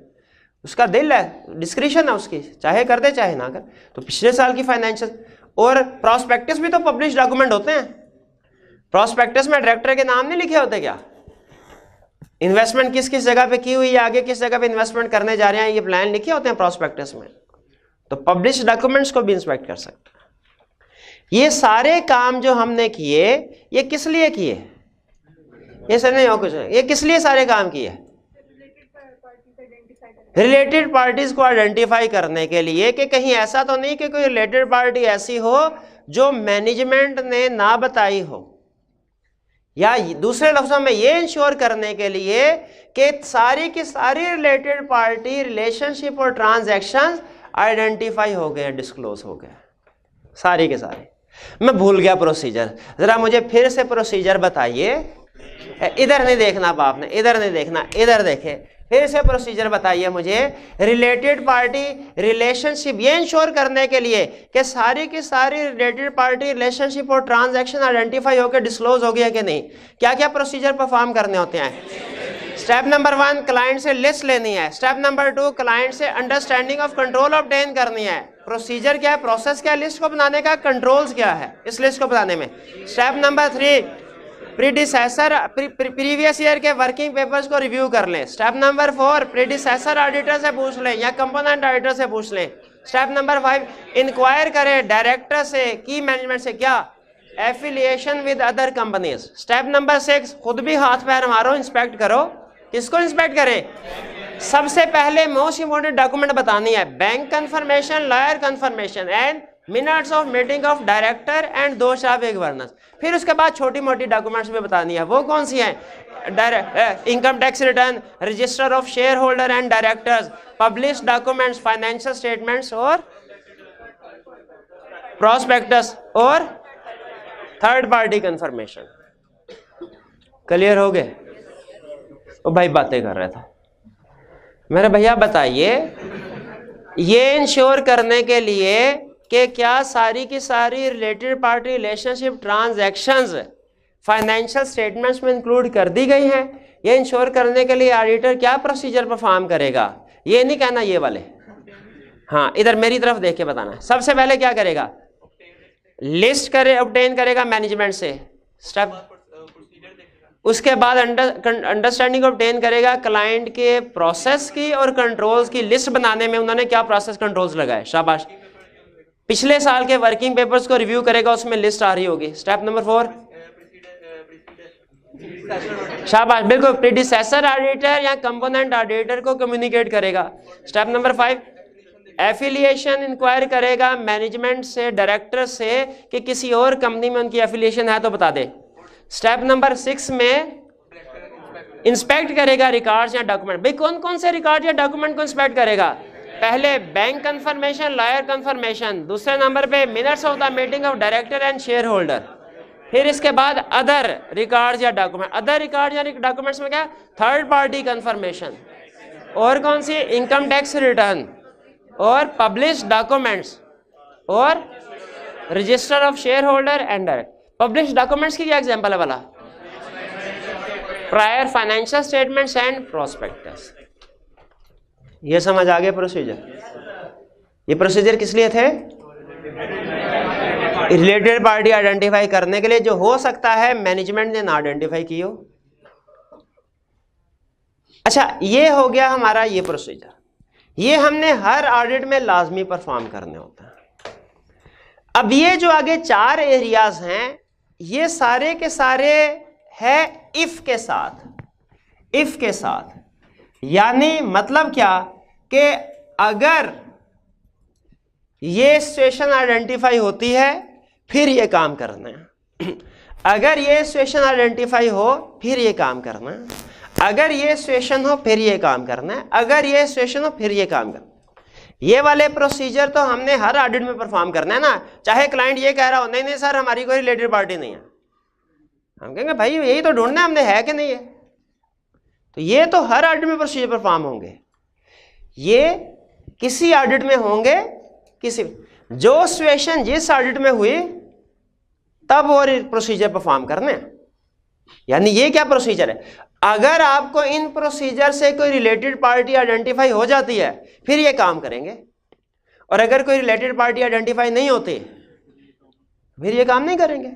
उसका दिल है, डिस्क्रिशन है उसकी, चाहे कर दे चाहे ना कर। तो पिछले साल की फाइनेंशियल और प्रॉस्पेक्टस भी तो पब्लिश डॉक्यूमेंट होते हैं। प्रॉस्पेक्टस में डायरेक्टर के नाम नहीं लिखे होते क्या? इन्वेस्टमेंट किस किस जगह पे की हुई है, आगे किस जगह पे इन्वेस्टमेंट करने जा रहे हैं, ये प्लान लिखे होते हैं प्रॉस्पेक्टस में। तो पब्लिश डॉक्यूमेंट्स को भी इंस्पेक्ट कर सकते हैं। ये सारे काम जो हमने किए ये किस लिए किए? ये सर नहीं हो कुछ, ये किस लिए सारे काम किए? रिलेटेड पार्टीज को आइडेंटिफाई करने के लिए, कि कहीं ऐसा तो नहीं कि कोई रिलेटेड पार्टी ऐसी हो जो मैनेजमेंट ने ना बताई हो, या दूसरे लफ्जों में ये इंश्योर करने के लिए कि सारी की सारी रिलेटेड पार्टी, रिलेशनशिप और ट्रांजैक्शन आइडेंटिफाई हो गए, डिस्क्लोज हो गए सारे के सारे। मैं भूल गया प्रोसीजर, जरा मुझे फिर से प्रोसीजर बताइए। इधर नहीं देखना बाप ने, इधर नहीं देखना, इधर देखे। फिर से प्रोसीजर बताइए मुझे। रिलेटेड पार्टी रिलेशनशिप ये इंश्योर करने के लिए कि सारी की सारी रिलेटेड पार्टी, रिलेशनशिप और ट्रांजैक्शन आइडेंटिफाई होकर डिस्क्लोज हो गया कि नहीं, क्या क्या प्रोसीजर परफॉर्म करने होते हैं। स्टेप नंबर 1 क्लाइंट से लिस्ट लेनी है। स्टेप नंबर 2 क्लाइंट से अंडरस्टैंडिंग ऑफ कंट्रोल ऑब्टेन करनी है। प्रोसीजर क्या है, प्रोसेस क्या है लिस्ट को बनाने का, कंट्रोल्स क्या है इस लिस्ट को बनाने में। स्टेप नंबर 3 प्रीवियस ईयर के वर्किंग पेपर्स को रिव्यू कर लें। स्टेप नंबर 4 प्रीडिसेसर ऑडिटर से पूछ लें या कंपोनेंट ऑडिटर से पूछ लें। स्टेप नंबर 5 इंक्वायर करें डायरेक्टर से, की मैनेजमेंट से, क्या affiliation with other companies. Step number 6 खुद भी हाथ पैर मारो, इंस्पेक्ट करो। किसको इंस्पेक्ट करें, सबसे पहले मोस्ट इंपोर्टेंट डॉक्यूमेंट बतानी है, bank confirmation, lawyer confirmation and minutes of meeting of director and दोष ऑफ गवर्नेंस। फिर उसके बाद छोटी मोटी डॉक्यूमेंट्स भी बतानी है। वो कौन सी हैं, income tax return, register of share holder and directors, publish documents, financial statements और प्रोस्पेक्टस और थर्ड पार्टी कंफर्मेशन। क्लियर हो गए। ओ भाई बातें कर रहा था मेरे भैया। बताइए ये इंश्योर करने के लिए कि क्या सारी की सारी related party relationship transactions financial statements में इंक्लूड कर दी गई हैं, ये इंश्योर करने के लिए ऑडिटर क्या प्रोसीजर परफॉर्म करेगा। ये नहीं कहना ये वाले, हाँ इधर मेरी तरफ देख के बताना है। सबसे पहले क्या करेगा, लिस्ट करे, ऑब्टेन करेगा मैनेजमेंट से। स्टेप उसके बाद अंडरस्टैंडिंग ऑब्टेन करेगा क्लाइंट के प्रोसेस की और कंट्रोल्स की लिस्ट बनाने में उन्होंने क्या प्रोसेस कंट्रोल्स लगाए, शाबाश। पिछले साल के वर्किंग पेपर्स को रिव्यू करेगा, उसमें लिस्ट आ रही होगी। स्टेप नंबर 4 शाबाश, बिल्कुल प्रीडिसेसर ऑडिटर या कंपोनेंट ऑडिटर को कम्युनिकेट करेगा। स्टेप नंबर 5 एफिलिएशन इंक्वायर करेगा मैनेजमेंट से, डायरेक्टर से कि किसी और कंपनी में उनकी एफिलिएशन है तो बता दे। स्टेप नंबर 6 में इंस्पेक्ट करेगा रिकॉर्ड्स या डॉक्यूमेंट। भाई कौन कौन से रिकॉर्ड या डॉक्यूमेंट को इंस्पेक्ट करेगा, पहले बैंक कंफर्मेशन, लॉयर कंफर्मेशन, दूसरे नंबर पे minutes of the meeting of director and share holder, फिर इसके बाद अदर रिकॉर्ड्स या डॉक्यूमेंट। अदर रिकॉर्ड्स या डॉक्यूमेंट्स में क्या, थर्ड पार्टी कंफर्मेशन और कौन सी, इनकम टैक्स रिटर्न और पब्लिश डॉक्यूमेंट्स और register of share holder and director. Publish documents की क्या एग्जांपल है वाला, prior financial statements and prospectus. ये समझ आ गया प्रोसीजर। ये प्रोसीजर किस लिए थे, रिलेटेड पार्टी आइडेंटिफाई करने के लिए, जो हो सकता है मैनेजमेंट ने ना आइडेंटिफाई की हो। अच्छा ये हो गया हमारा ये प्रोसीजर, ये हमने हर ऑडिट में लाजमी परफॉर्म करने होता है। अब ये जो आगे 4 एरियाज हैं ये सारे के सारे है इफ के साथ। इफ के साथ यानी मतलब क्या कि अगर ये सिचुएशन आइडेंटिफाई होती है फिर ये काम करना है, अगर ये सिचुएशन आइडेंटिफाई हो फिर ये काम करना है, अगर ये सिचुएशन हो फिर ये काम करना है, अगर ये सिचुएशन हो फिर ये काम करना है। ये वाले प्रोसीजर तो हमने हर ऑडिट में परफॉर्म करना है ना। चाहे क्लाइंट ये कह रहा हो नहीं नहीं सर हमारी कोई रिलेटेड पार्टी नहीं है, हम कहेंगे भाई यही तो ढूंढना है हमने, है कि नहीं है। तो ये तो हर ऑडिट में प्रोसीजर परफॉर्म होंगे, ये किसी ऑडिट में होंगे, किसी जो सिचुएशन जिस ऑडिट में हुई तब वो प्रोसीजर परफॉर्म करने हैं। यानी ये क्या प्रोसीजर है, अगर आपको इन प्रोसीजर से कोई रिलेटेड पार्टी आइडेंटिफाई हो जाती है फिर ये काम करेंगे, और अगर कोई रिलेटेड पार्टी आइडेंटिफाई नहीं होती फिर ये काम नहीं करेंगे।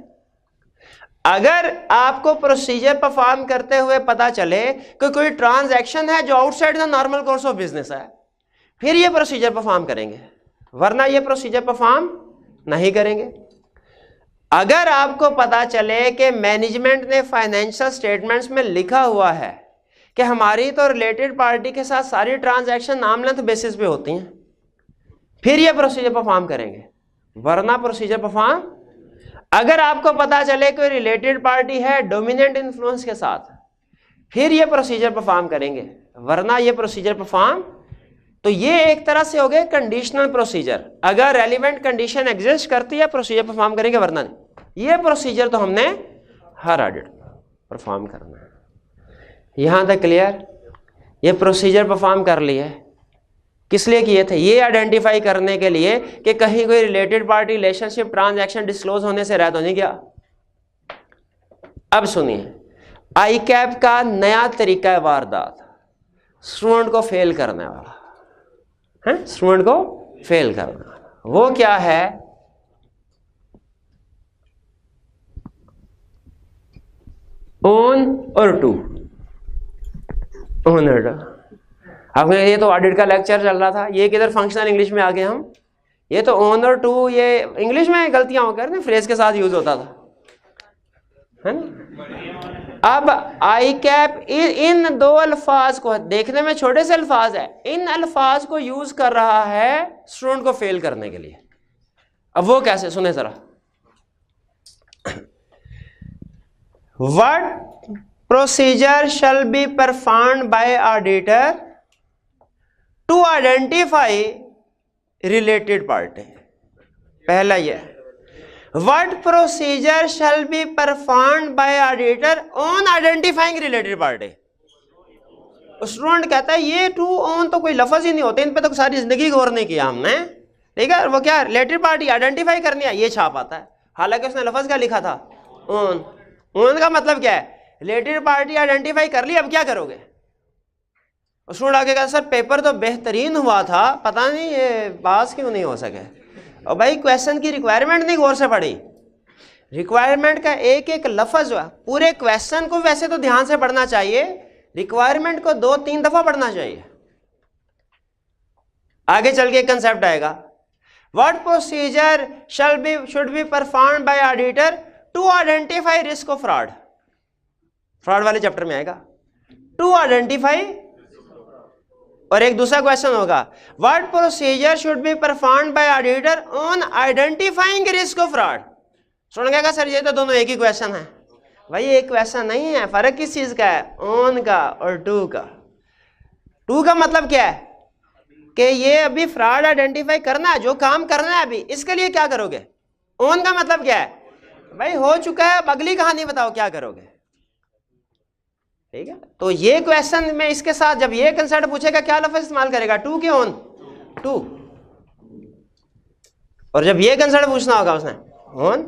अगर आपको प्रोसीजर परफॉर्म करते हुए पता चले कि कोई ट्रांजैक्शन है जो outside the normal course of business है फिर ये प्रोसीजर परफॉर्म करेंगे, वरना ये प्रोसीजर परफॉर्म नहीं करेंगे। अगर आपको पता चले कि मैनेजमेंट ने फाइनेंशियल स्टेटमेंट्स में लिखा हुआ है कि हमारी तो रिलेटेड पार्टी के साथ सारी ट्रांजैक्शन आर्म लेंथ बेसिस पे होती हैं, फिर ये प्रोसीजर परफॉर्म करेंगे, वरना प्रोसीजर परफॉर्म। अगर आपको पता चले कोई रिलेटेड पार्टी है डोमिनेंट इन्फ्लुएंस के साथ, फिर ये प्रोसीजर परफॉर्म करेंगे, वरना ये प्रोसीजर परफॉर्म, तो ये एक तरह से हो गए कंडीशनल प्रोसीजर। अगर रेलिवेंट कंडीशन एग्जिस्ट करती है प्रोसीजर परफॉर्म करेंगे, वरना नहीं। ये प्रोसीजर तो हमने हर ऑडिट परफॉर्म करना है। यहां तक क्लियर? ये प्रोसीजर परफॉर्म कर लिए, किस लिए किए थे? ये आइडेंटिफाई करने के लिए कि कहीं कोई related party relationship transaction disclose होने से रह तो नहीं गया। अब सुनिए, आई कैप का नया तरीका है वारदात, स्टूडेंट को फेल करने वाला है, स्टूडेंट को फेल करने वाला। वो क्या है? ओन और टू, ओन और टू। अब ये तो ऑडिट का लेक्चर चल रहा था, ये किधर फंक्शनल इंग्लिश में आ गए हम। ये तो ओन और टू ये इंग्लिश में गलतियां होकर ना फ्रेज के साथ यूज होता था, है ना। अब आई कैप इन दो अल्फाज को, देखने में छोटे से अल्फाज है, इन अल्फाज को यूज कर रहा है स्टूडेंट को फेल करने के लिए। अब वो कैसे, सुने जरा। What procedure shall be performed by auditor to identify related party. पहला यह, what procedure shall be performed by auditor on identifying related party. Student कहता है ये टू ऑन तो कोई लफ्ज ही नहीं होते, इन पे तो सारी जिंदगी गौर नहीं किया हमने, ठीक है। वो क्या रिलेटेड पार्टी आइडेंटिफाई करनी है, ये छाप आता है, हालांकि उसने लफ्ज क्या लिखा था, ऑन। ऑन का मतलब क्या है? रिलेटेड पार्टी आइडेंटिफाई कर ली, अब क्या करोगे? स्टूडेंट आगे कहा सर पेपर तो बेहतरीन हुआ था, पता नहीं ये पास क्यों नहीं हो सके। और भाई क्वेश्चन की रिक्वायरमेंट नहीं गौर से पढ़ी, रिक्वायरमेंट का एक एक लफ्ज हुआ, पूरे क्वेश्चन को वैसे तो ध्यान से पढ़ना चाहिए, रिक्वायरमेंट को 2-3 दफा पढ़ना चाहिए। आगे चल के कंसेप्ट आएगा, what procedure should be performed by auditor to identify risk of fraud. Fraud वाले चैप्टर में आएगा, टू आइडेंटिफाई। और एक दूसरा क्वेश्चन होगा, what procedure should be performed by auditor on identifying risk of fraud. सुन गया सर ये तो दोनों एक ही क्वेश्चन है। भाई एक क्वेश्चन नहीं है, फर्क किस चीज का है? ऑन का और टू का। टू का मतलब क्या है कि ये अभी फ्रॉड आइडेंटिफाई करना है, जो काम करना है अभी, इसके लिए क्या करोगे। ऑन का मतलब क्या है? भाई हो चुका है, अब अगली कहानी बताओ क्या करोगे, ठीक है। तो ये क्वेश्चन में इसके साथ जब ये कंसेप्ट पूछेगा क्या लफ्ज इस्तेमाल करेगा, टू के ऑन, टू। और जब ये कंसेप्ट पूछना होगा उसने ऑन,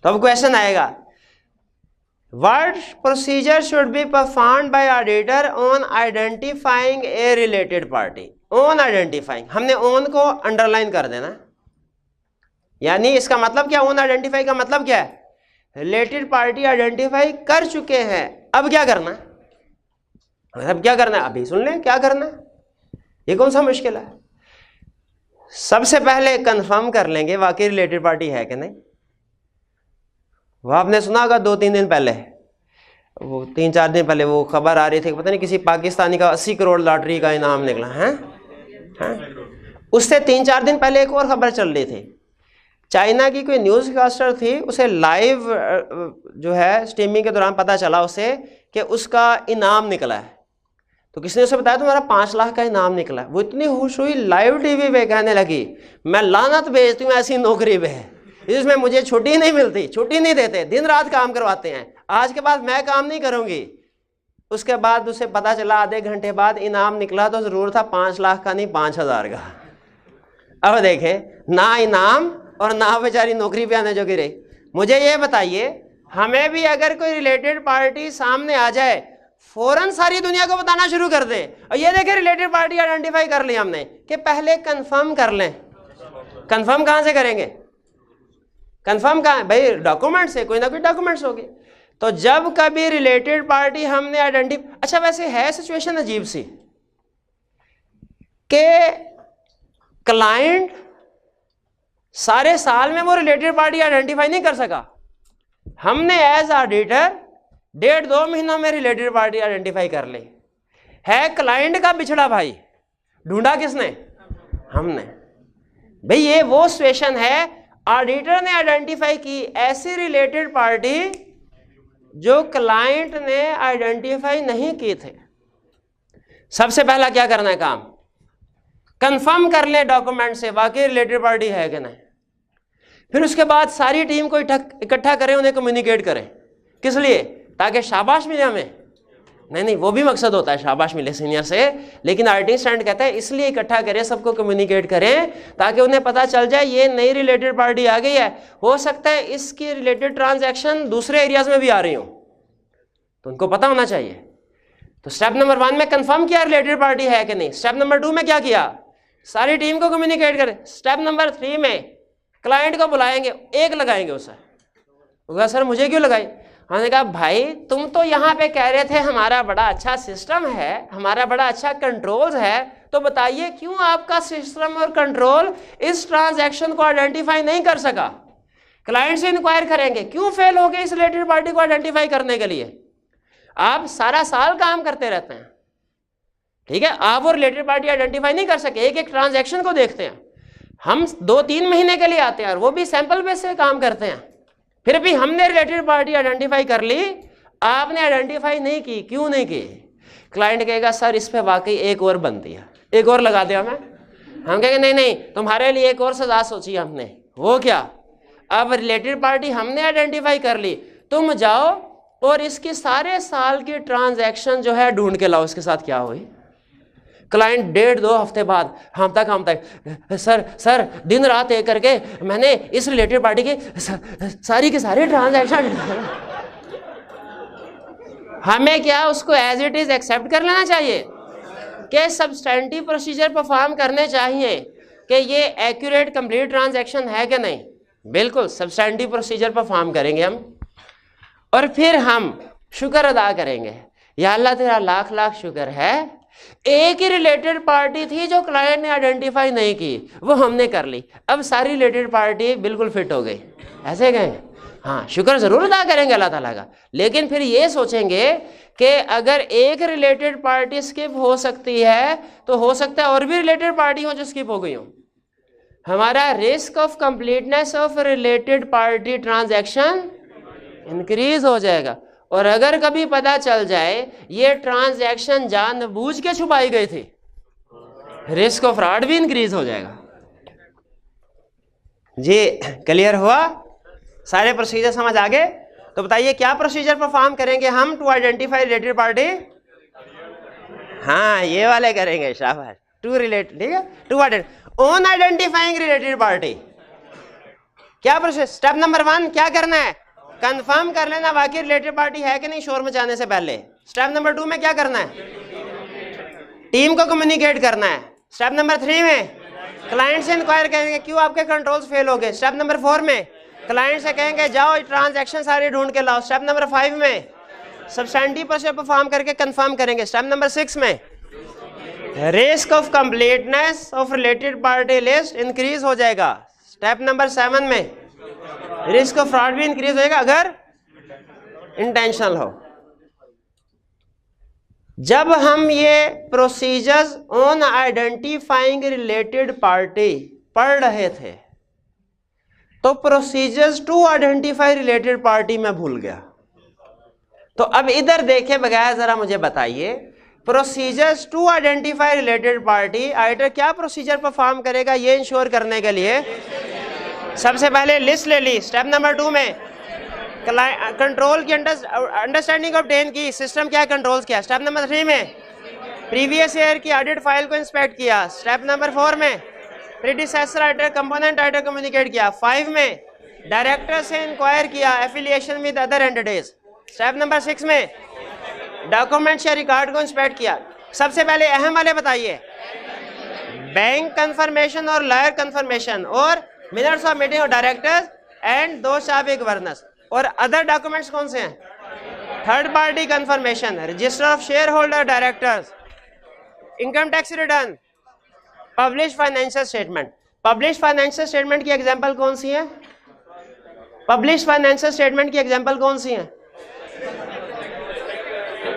तो अब क्वेश्चन आएगा, what procedure should be performed by auditor on identifying A related party. On identifying, हमने ऑन को अंडरलाइन कर देना, यानी इसका मतलब क्या, ऑन आइडेंटिफाई का मतलब क्या है, रिलेटेड पार्टी आइडेंटिफाई कर चुके हैं, अब क्या करना है, अब क्या करना है, अभी सुन लें क्या करना है। ये कौन सा मुश्किल है? सबसे पहले कंफर्म कर लेंगे वाकई रिलेटेड पार्टी है कि नहीं। वो आपने सुना होगा 2-3 दिन पहले, वो 3-4 दिन पहले वो खबर आ रही थी, पता नहीं किसी पाकिस्तानी का 80 करोड़ लॉटरी का इनाम निकला है। उससे 3-4 दिन पहले एक और खबर चल रही थी, चाइना की कोई न्यूज़ कास्टर थी, उसे लाइव जो है स्ट्रीमिंग के दौरान पता चला उसे कि उसका इनाम निकला है। तो किसने उसे बताया तुम्हारा 5 लाख का इनाम निकला है। वो इतनी खुश हुई, लाइव टीवी पे कहने लगी मैं लानत भेजती हूँ ऐसी नौकरी पे, इसमें मुझे छुट्टी नहीं मिलती, छुट्टी नहीं देते, दिन रात काम करवाते हैं, आज के बाद मैं काम नहीं करूँगी। उसके बाद उसे पता चला आधे घंटे बाद इनाम निकला तो ज़रूर था 5 लाख का नहीं 5,000 का। अब देखें ना इनाम और ना बेचारी नौकरी पे आने जो गिरे। मुझे ये बताइए, हमें भी अगर कोई रिलेटेड पार्टी सामने आ जाए, फौरन सारी दुनिया को बताना शुरू कर दे, और ये देखें रिलेटेड पार्टी आइडेंटिफाई कर ली हमने, कि पहले कंफर्म कर लें। कंफर्म कहाँ से करेंगे? कंफर्म कहाँ है भाई? डॉक्यूमेंट से, कोई ना कोई डॉक्यूमेंट्स होगी। तो जब कभी रिलेटेड पार्टी हमने आइडेंटिफाई, अच्छा वैसे है सिचुएशन अजीब सी कि क्लाइंट सारे साल में वो रिलेटेड पार्टी आइडेंटिफाई नहीं कर सका, हमने एज ऑडिटर 1.5-2 महीनों में रिलेटेड पार्टी आइडेंटिफाई कर ली। है क्लाइंट का बिछड़ा भाई, ढूंढा किसने? हमने। भाई ये वो सिचुएशन है, ऑडिटर ने आइडेंटिफाई की ऐसी रिलेटेड पार्टी जो क्लाइंट ने आइडेंटिफाई नहीं की थे। सबसे पहला क्या करना है काम, कंफर्म कर ले डॉक्यूमेंट से वाकई रिलेटेड पार्टी है कि नहीं। फिर उसके बाद सारी टीम को इकट्ठा करें, उन्हें कम्युनिकेट करें। किस लिए? ताकि शाबाश मिले हमें। नहीं, वो भी मकसद होता है शाबाश मिले सीनियर से, लेकिन आईटी स्टैंड कहता है इसलिए इकट्ठा करें, सबको कम्युनिकेट करें ताकि उन्हें पता चल जाए ये नई रिलेटेड पार्टी आ गई है। हो सकता है इसकी रिलेटेड ट्रांजैक्शन दूसरे एरियाज में भी आ रही हो, तो उनको पता होना चाहिए। तो स्टेप नंबर 1 में कंफर्म किया रिलेटेड पार्टी है कि नहीं। स्टेप नंबर 2 में क्या किया, सारी टीम को कम्युनिकेट करें। स्टेप नंबर 3 में क्लाइंट को बुलाएंगे, एक लगाएंगे उसे। होगा सर मुझे क्यों लगाई? हमने कहा भाई तुम तो यहाँ पे कह रहे थे हमारा बड़ा अच्छा सिस्टम है, हमारा बड़ा अच्छा कंट्रोल्स है, तो बताइए क्यों आपका सिस्टम और कंट्रोल इस ट्रांजैक्शन को आइडेंटिफाई नहीं कर सका। क्लाइंट से इंक्वायर करेंगे क्यों फेल हो गए इस रिलेटेड पार्टी को आइडेंटिफाई करने के लिए। आप सारा साल काम करते रहते हैं, ठीक है, आप वो रिलेटेड पार्टी आइडेंटिफाई नहीं कर सके। एक एक ट्रांजैक्शन को देखते हैं, हम 2-3 महीने के लिए आते हैं और वो भी सैंपल बेस से काम करते हैं। फिर भी हमने रिलेटेड पार्टी आइडेंटिफाई कर ली, आपने आइडेंटिफाई नहीं की, क्यों नहीं की? क्लाइंट कहेगा सर इस पे वाकई एक और बनती है, एक और लगा दिया हमें। हम कहेंगे नहीं नहीं तुम्हारे लिए एक और सजा सोची हमने। वो क्या? अब रिलेटेड पार्टी हमने आइडेंटिफाई कर ली, तुम जाओ और इसके सारे साल की ट्रांजैक्शन जो है ढूंढ के लाओ, इसके साथ क्या हुई। क्लाइंट 1.5-2 हफ्ते बाद हम तक सर दिन रात एक करके मैंने इस रिलेटेड पार्टी की सारी के सारी ट्रांजैक्शन हमें क्या उसको एज इट इज एक्सेप्ट कर लेना चाहिए कि सब्सटेंटिव प्रोसीजर परफॉर्म करने चाहिए कि ये एक्यूरेट कंप्लीट ट्रांजैक्शन है कि नहीं। बिल्कुल सब्सटेंटिव प्रोसीजर परफॉर्म करेंगे हम, और फिर हम शुक्र अदा करेंगे, या अल्लाह तेरा लाख लाख शुक्र है एक ही रिलेटेड पार्टी थी जो क्लाइंट ने आइडेंटिफाई नहीं की, वो हमने कर ली, अब सारी रिलेटेड पार्टी बिल्कुल फिट हो गई। ऐसे गए? हाँ, शुक्र जरूर अदा करेंगे अल्लाह ताला का, लेकिन फिर ये सोचेंगे कि अगर एक रिलेटेड पार्टी स्किप हो सकती है तो हो सकता है और भी रिलेटेड पार्टी हो जो स्किप हो गई हो। हमारा risk of completeness of related party transaction increase हो जाएगा। और अगर कभी पता चल जाए ये ट्रांजैक्शन जानबूझ के छुपाई गई थी, रिस्क ऑफ फ्रॉड भी इंक्रीज हो जाएगा। जी क्लियर हुआ? सारे प्रोसीजर समझ आ गए? तो बताइए क्या प्रोसीजर परफॉर्म करेंगे हम टू आइडेंटिफाई रिलेटेड पार्टी? हाँ ये वाले करेंगे, शाबाश। टू रिलेटेड, ठीक है, to on identifying related party. क्या प्रोसेस? स्टेप नंबर 1 क्या करना है? कंफर्म कर लेना वाकई रिलेटेड पार्टी है कि नहीं शोर मचाने से पहले। स्टेप नंबर 2 में क्या करना है? टीम को कम्युनिकेट करना है। स्टेप नंबर 3 में क्लाइंट से इंक्वायर करेंगे क्यों आपके कंट्रोल्स फेल हो गए। स्टेप नंबर 4 में क्लाइंट से कहेंगे जाओ ट्रांजैक्शन सारे ढूंढ के लाओ। स्टेप नंबर 5 में सब्सटेंटिव प्रोसीजर परफॉर्म करके कंफर्म करेंगे। स्टेप नंबर 6 में risk of completeness of related party list increase हो जाएगा। स्टेप नंबर 7 में रिस्क ऑफ फ्रॉड भी इंक्रीज होएगा अगर इंटेंशनल हो। जब हम ये procedures on identifying related party पढ़ रहे थे तो procedures to identify related party में भूल गया। तो अब इधर देखे बगैर जरा मुझे बताइए procedures to identify related party auditor क्या प्रोसीजर परफॉर्म करेगा ये इंश्योर करने के लिए। सबसे पहले लिस्ट ले ली। स्टेप नंबर 2 में कंट्रोल की अंडरस्टैंडिंग ऑब्टेन की, सिस्टम क्या कंट्रोल्स क्या। स्टेप नंबर 3 में प्रीवियस ईयर की ऑडिट फाइल को इंस्पेक्ट किया। स्टेप नंबर 4 में प्रीडिसेसर आइटर कंपोनेंट आइटर कम्युनिकेट किया। 5 में डायरेक्टर से इंक्वायर किया affiliation with other entities. Step number 6 में डॉक्यूमेंट्स या रिकॉर्ड को इंस्पेक्ट किया। सबसे पहले अहम वाले बताइए, बैंक कंफर्मेशन और लॉयर कंफर्मेशन और minutes of meeting of directors and दो शाबी गवर्नेंस। और अदर डॉक्यूमेंट्स कौन से हैं? Third party confirmation, register of share holder directors, income tax return, publish financial statement. Publish financial statement की एग्जांपल कौन सी है? पब्लिश फाइनेंशियल स्टेटमेंट की एग्जांपल कौन सी है?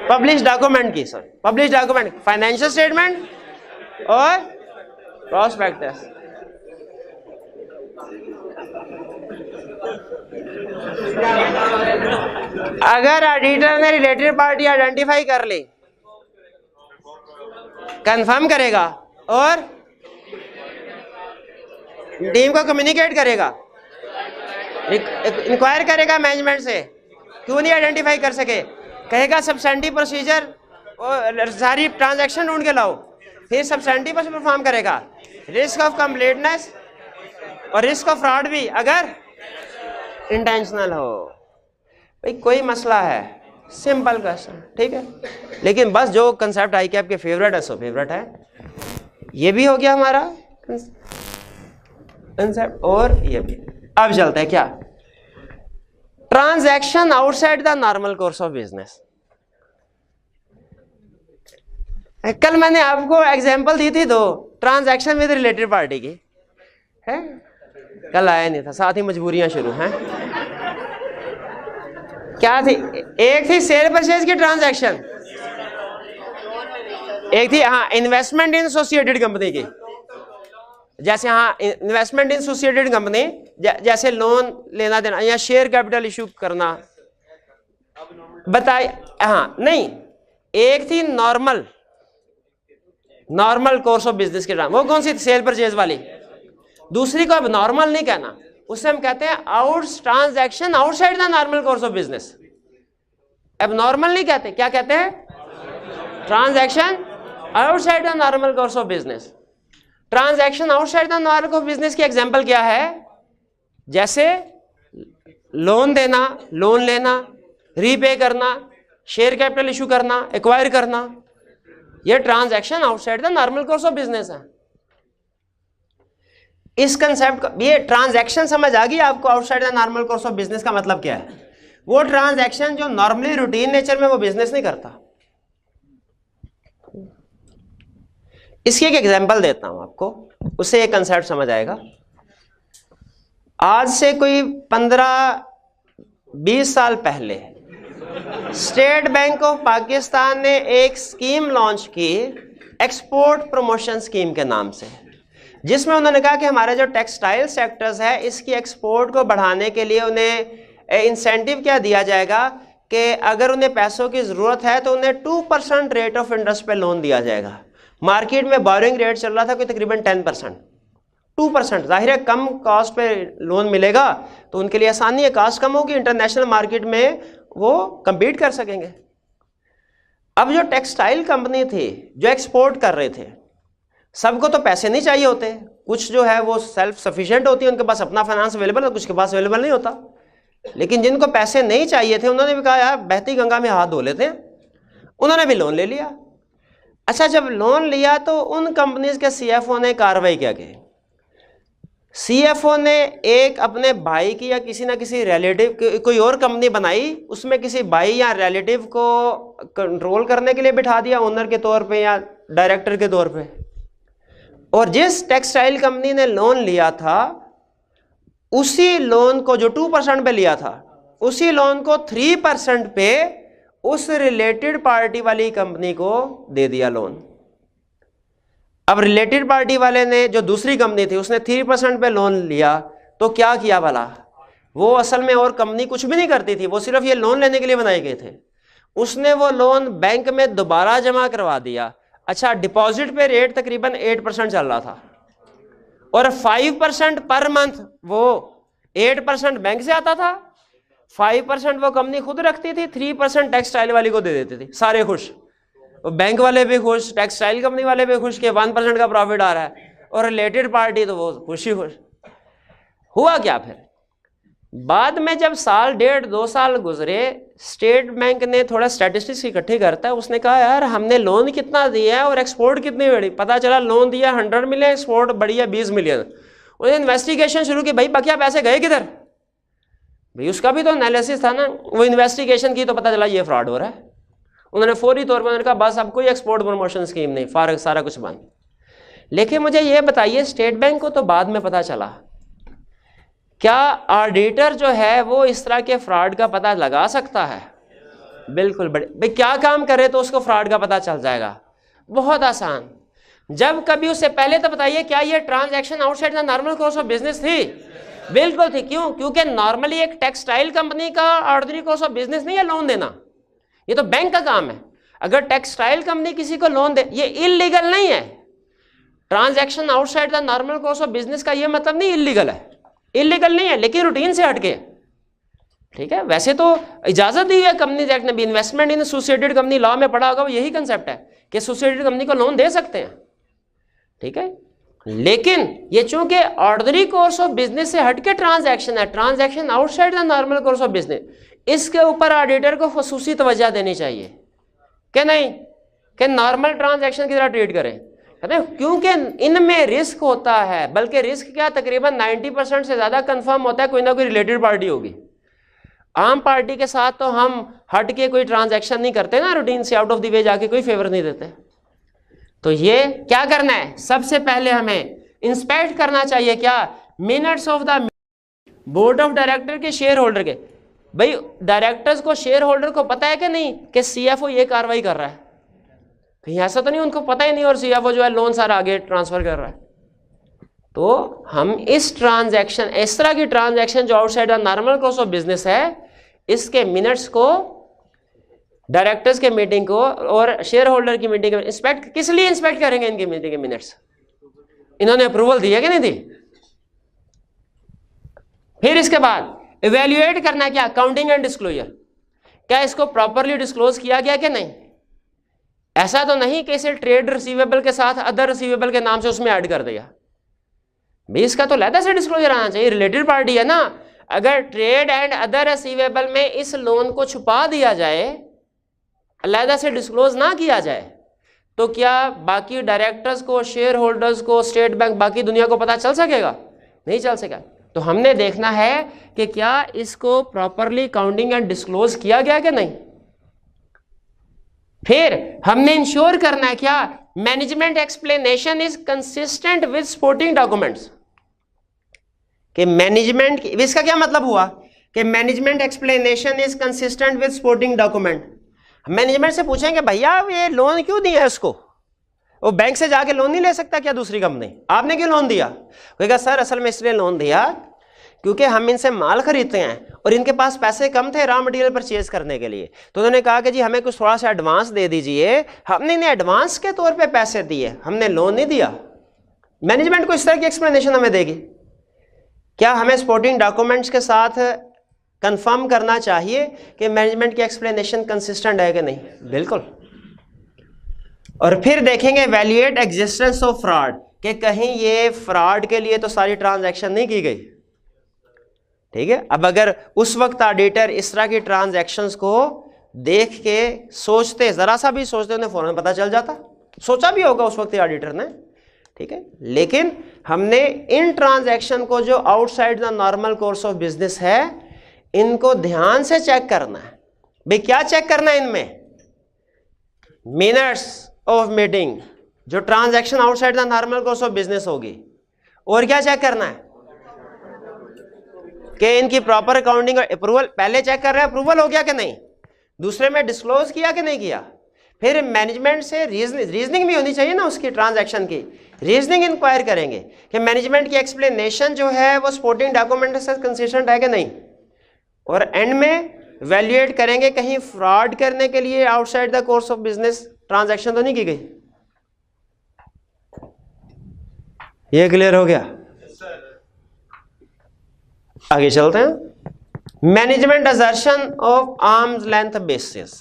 पब्लिश डॉक्यूमेंट की, sorry publish document, financial statement और प्रॉस्पेक्टस। अगर ऑडिटर ने रिलेटेड पार्टी आइडेंटिफाई कर ली, कंफर्म करेगा और टीम को कम्युनिकेट करेगा, इंक्वायर करेगा मैनेजमेंट से, क्यों नहीं आइडेंटिफाई कर सके, कहेगा सब्सटेंटिव प्रोसीजर और सारी ट्रांजैक्शन ढूंढ के लाओ, फिर सब्सटेंटिव पर परफॉर्म करेगा, रिस्क ऑफ कंप्लीटनेस और रिस्क ऑफ फ्रॉड भी अगर इंटेंशनल हो। भाई कोई मसला है, सिंपल क्वेश्चन, ठीक है। लेकिन बस जो कंसेप्ट आई कि आपके फेवरेट है सो फेवरेट है, ये भी हो गया हमारा कंसेप्ट और ये भी। अब चलते हैं क्या, transaction outside the normal course of business. कल मैंने आपको एग्जांपल दी थी दो, ट्रांजैक्शन विद रिलेटेड पार्टी की है, कल आया नहीं था, साथ ही मजबूरियां शुरू हैं। क्या थी, एक थी सेल परचेज की ट्रांजैक्शन, एक थी हाँ इन्वेस्टमेंट इन एसोसिएटेड कंपनी की, जैसे हाँ इन्वेस्टमेंट इन एसोसिएटेड कंपनी, जैसे लोन लेना देना या शेयर कैपिटल इशू करना, बताइए। हाँ नहीं, एक थी नॉर्मल कोर्स ऑफ बिजनेस की, वो कौन सी, सेल परचेज वाली। दूसरी को अब नॉर्मल नहीं कहना, उसे हम कहते हैं transaction outside the normal course of business. अब नॉर्मल नहीं कहते, क्या कहते हैं, transaction outside the normal course of business. Transaction outside the normal course of business की एग्जांपल क्या है, जैसे लोन देना, लोन लेना, रीपे करना, शेयर कैपिटल इशू करना, एक्वायर करना, यह transaction outside the normal course of business है। इस कंसेप्ट का, ये ट्रांजैक्शन समझ आ गई आपको, outside the normal course of business का मतलब क्या है, वो ट्रांजैक्शन जो नॉर्मली रूटीन नेचर में वो बिजनेस नहीं करता। इसकी एक एग्जांपल देता हूं आपको, उससे एक कंसेप्ट समझ आएगा। आज से कोई 15-20 साल पहले स्टेट बैंक ऑफ पाकिस्तान ने एक स्कीम लॉन्च की, एक्सपोर्ट प्रमोशन स्कीम के नाम से, जिसमें उन्होंने कहा कि हमारे जो टेक्सटाइल सेक्टर्स है इसकी एक्सपोर्ट को बढ़ाने के लिए उन्हें इंसेंटिव क्या दिया जाएगा कि अगर उन्हें पैसों की ज़रूरत है तो उन्हें 2% रेट ऑफ इंटरेस्ट पे लोन दिया जाएगा। मार्केट में बोरिंग रेट चल रहा था कोई तकरीबन 10%, 2%, जाहिर है कम कॉस्ट पे लोन मिलेगा तो उनके लिए आसानी है, कॉस्ट कम होगी, इंटरनेशनल मार्केट में वो कम्पीट कर सकेंगे। अब जो टेक्सटाइल कंपनी थी जो एक्सपोर्ट कर रहे थे, सबको तो पैसे नहीं चाहिए होते, कुछ जो है वो सेल्फ सफिशिएंट होती है, उनके पास अपना फाइनेंस अवेलेबल है, कुछ के पास अवेलेबल नहीं होता। लेकिन जिनको पैसे नहीं चाहिए थे उन्होंने भी कहा यार बहती गंगा में हाथ धो लेते हैं, उन्होंने भी लोन ले लिया। अच्छा, जब लोन लिया तो उन कंपनीज के सीएफओ ने कार्रवाई क्या की, सीएफओ ने एक अपने भाई की या किसी ना किसी रिलेटिव, कोई और कंपनी बनाई, उसमें किसी भाई या रिलेटिव को कंट्रोल करने के लिए बिठा दिया, ओनर के तौर पे या डायरेक्टर के तौर पे। और जिस टेक्सटाइल कंपनी ने लोन लिया था उसी लोन को, जो 2% पे लिया था, उसी लोन को 3% पे उस रिलेटेड पार्टी वाली कंपनी को दे दिया लोन। अब रिलेटेड पार्टी वाले ने, जो दूसरी कंपनी थी, उसने 3% पे लोन लिया, तो क्या किया भला, वो असल में और कंपनी कुछ भी नहीं करती थी, वो सिर्फ ये लोन लेने के लिए बनाए गए थे। उसने वो लोन बैंक में दोबारा जमा करवा दिया। अच्छा, डिपॉजिट पे रेट तकरीबन 8% चल रहा था और 5% पर मंथ वो 8% बैंक से आता था, 5% वो कंपनी खुद रखती थी, 3% टेक्सटाइल वाली को दे देती थी। सारे खुश, बैंक वाले भी खुश, टेक्सटाइल कंपनी वाले भी खुश कि 1% का प्रॉफिट आ रहा है, और रिलेटेड पार्टी तो वो खुश ही खुश। हुआ क्या फिर, बाद में जब साल 1.5-2 साल गुजरे, स्टेट बैंक ने थोड़ा स्टैटिस्टिक्स इकट्ठी करता है, उसने कहा यार हमने लोन कितना दिया है और एक्सपोर्ट कितनी बढ़ी। पता चला लोन दिया 100 मिलियन, एक्सपोर्ट बढ़ी है 20 मिलियन। उन्होंने इन्वेस्टिगेशन शुरू की, भाई बकिया पैसे गए किधर, भाई उसका भी तो एनालिसिस था ना। वो इन्वेस्टिगेशन की तो पता चला ये फ्रॉड हो रहा है। उन्होंने फौरी तौर पर उन्होंने कहा बस अब कोई एक्सपोर्ट प्रमोशन स्कीम नहीं, सारा कुछ बंद। लेकिन मुझे ये बताइए, स्टेट बैंक को तो बाद में पता चला, क्या ऑडिटर जो है वो इस तरह के फ्रॉड का पता लगा सकता है? बिल्कुल। बड़े भाई क्या काम करे तो उसको फ्रॉड का पता चल जाएगा? बहुत आसान। जब कभी उससे पहले तो बताइए क्या ये transaction outside the normal course of business थी? बिल्कुल थी। क्यों? क्योंकि नॉर्मली एक टेक्सटाइल कंपनी का ऑर्डिनरी कोर्स ऑफ बिजनेस नहीं है लोन देना, ये तो बैंक का काम है। अगर टेक्सटाइल कंपनी किसी को लोन दे, ये इलीगल नहीं है। Transaction outside the normal course of business का ये मतलब नहीं इलीगल है, इलीगल नहीं है, लेकिन रूटीन से हटके, ठीक है। वैसे तो इजाजत दी है कंपनीज एक्ट ने भी, इन्वेस्टमेंट इन एसोसिएटेड कंपनी लॉ में पढ़ा होगा, वो यही कंसेप्ट है कि एसोसिएटेड कंपनी को लोन दे सकते हैं, ठीक है। लेकिन ये चूंकि ऑर्डिनरी कोर्स ऑफ बिजनेस से हटके ट्रांजैक्शन है, transaction outside the normal course of business, इसके ऊपर ऑडिटर को खुसूसी तवज्जो देनी चाहिए कि नहीं, कि नॉर्मल ट्रांजैक्शन की तरह ट्रीट करें, क्योंकि इनमें रिस्क होता है। बल्कि रिस्क क्या, तकरीबन 90% से ज्यादा कंफर्म होता है कोई ना कोई रिलेटेड पार्टी होगी। आम पार्टी के साथ तो हम हट के कोई ट्रांजैक्शन नहीं करते ना, रूटीन से आउट ऑफ द वे जाके कोई फेवर नहीं देते। तो ये क्या करना है, सबसे पहले हमें इंस्पेक्ट करना चाहिए क्या, minutes of the board of director के शेयर होल्डर के। भाई डायरेक्टर्स को, शेयर होल्डर को पता है कि नहीं कि सीएफओ ये कार्रवाई कर रहा है, कहीं ऐसा तो नहीं उनको पता ही नहीं और सीएफओ जो है लोन सारा आगे ट्रांसफर कर रहा है। तो हम इस ट्रांजैक्शन, इस तरह की ट्रांजैक्शन जो outside the normal course of business है, इसके मिनट्स को, डायरेक्टर्स के मीटिंग को और शेयर होल्डर की मीटिंग को इंस्पेक्ट, किस लिए इंस्पेक्ट करेंगे इनकी मीटिंग के मिनट्स, इन्होंने अप्रूवल दी है कि नहीं दी। फिर इसके बाद इवेल्युएट करना क्या, काउंटिंग एंड डिस्क्लोजर, क्या इसको प्रॉपरली डिस्क्लोज किया गया कि नहीं। ऐसा तो नहीं कि इसे ट्रेड रिसीवेबल के साथ अदर रिसीवेबल के नाम से उसमें ऐड कर दिया, भाई इसका तो अलग से डिस्क्लोजर आना चाहिए, रिलेटेड पार्टी है ना। अगर ट्रेड एंड अदर रिसीवेबल में इस लोन को छुपा दिया जाए, अलग से डिस्क्लोज ना किया जाए, तो क्या बाकी डायरेक्टर्स को, शेयर होल्डर्स को, स्टेट बैंक, बाकी दुनिया को पता चल सकेगा? नहीं चल सकेगा। तो हमने देखना है कि क्या इसको प्रॉपरली काउंटिंग एंड डिस्क्लोज किया गया कि नहीं। फिर हमने इंश्योर करना है क्या, management explanation is consistent with supporting documents, कि मैनेजमेंट, इसका क्या मतलब हुआ कि management explanation is consistent with supporting document. Management से पूछेंगे भैया ये लोन क्यों दिया है उसको, वो बैंक से जाके लोन नहीं ले सकता क्या दूसरी कंपनी, आपने क्यों लोन दिया? कहेगा सर असल में इसलिए लोन दिया क्योंकि हम इनसे माल खरीदते हैं और इनके पास पैसे कम थे रॉ मटेरियल परचेज करने के लिए, तो उन्होंने कहा कि जी हमें कुछ थोड़ा सा एडवांस दे दीजिए, हमने इन्हें एडवांस के तौर पे पैसे दिए, हमने लोन नहीं दिया। मैनेजमेंट को इस तरह की एक्सप्लेनेशन हमें देगी। क्या हमें सपोर्टिंग डॉक्यूमेंट्स के साथ कंफर्म करना चाहिए कि मैनेजमेंट की एक्सप्लेनेशन कंसिस्टेंट है कि नहीं? बिल्कुल। और फिर देखेंगे इवैल्यूएट एग्जिस्टेंस ऑफ फ्रॉड, कि कहीं ये फ्रॉड के लिए तो सारी ट्रांजैक्शन नहीं की गई, ठीक है। अब अगर उस वक्त ऑडिटर इस तरह की ट्रांजैक्शंस को देख के सोचते, जरा सा भी सोचते, उन्हें फौरन पता चल जाता, सोचा भी होगा उस वक्त ऑडिटर ने, ठीक है। लेकिन हमने इन ट्रांजैक्शन को जो outside the normal course of business है, इनको ध्यान से चेक करना है। भाई क्या चेक करना है इनमें? मिनट्स ऑफ मीटिंग, जो transaction outside the normal course of business होगी। और क्या चेक करना है कि इनकी प्रॉपर अकाउंटिंग और अप्रूवल, पहले चेक कर रहे हैं अप्रूवल हो गया कि नहीं, दूसरे में डिस्क्लोज किया कि नहीं किया। फिर मैनेजमेंट से रीजनिंग भी होनी चाहिए ना उसकी, ट्रांजैक्शन की रीजनिंग इंक्वायर करेंगे कि मैनेजमेंट की एक्सप्लेनेशन जो है वो सपोर्टिंग डॉक्यूमेंट से कंसिस्टेंट है कि नहीं। और एंड में वैल्यूएट करेंगे कहीं फ्रॉड करने के लिए outside the course of business transaction तो नहीं की गई। ये क्लियर हो गया? आगे चलते हैं। Management assertion of arms length basis.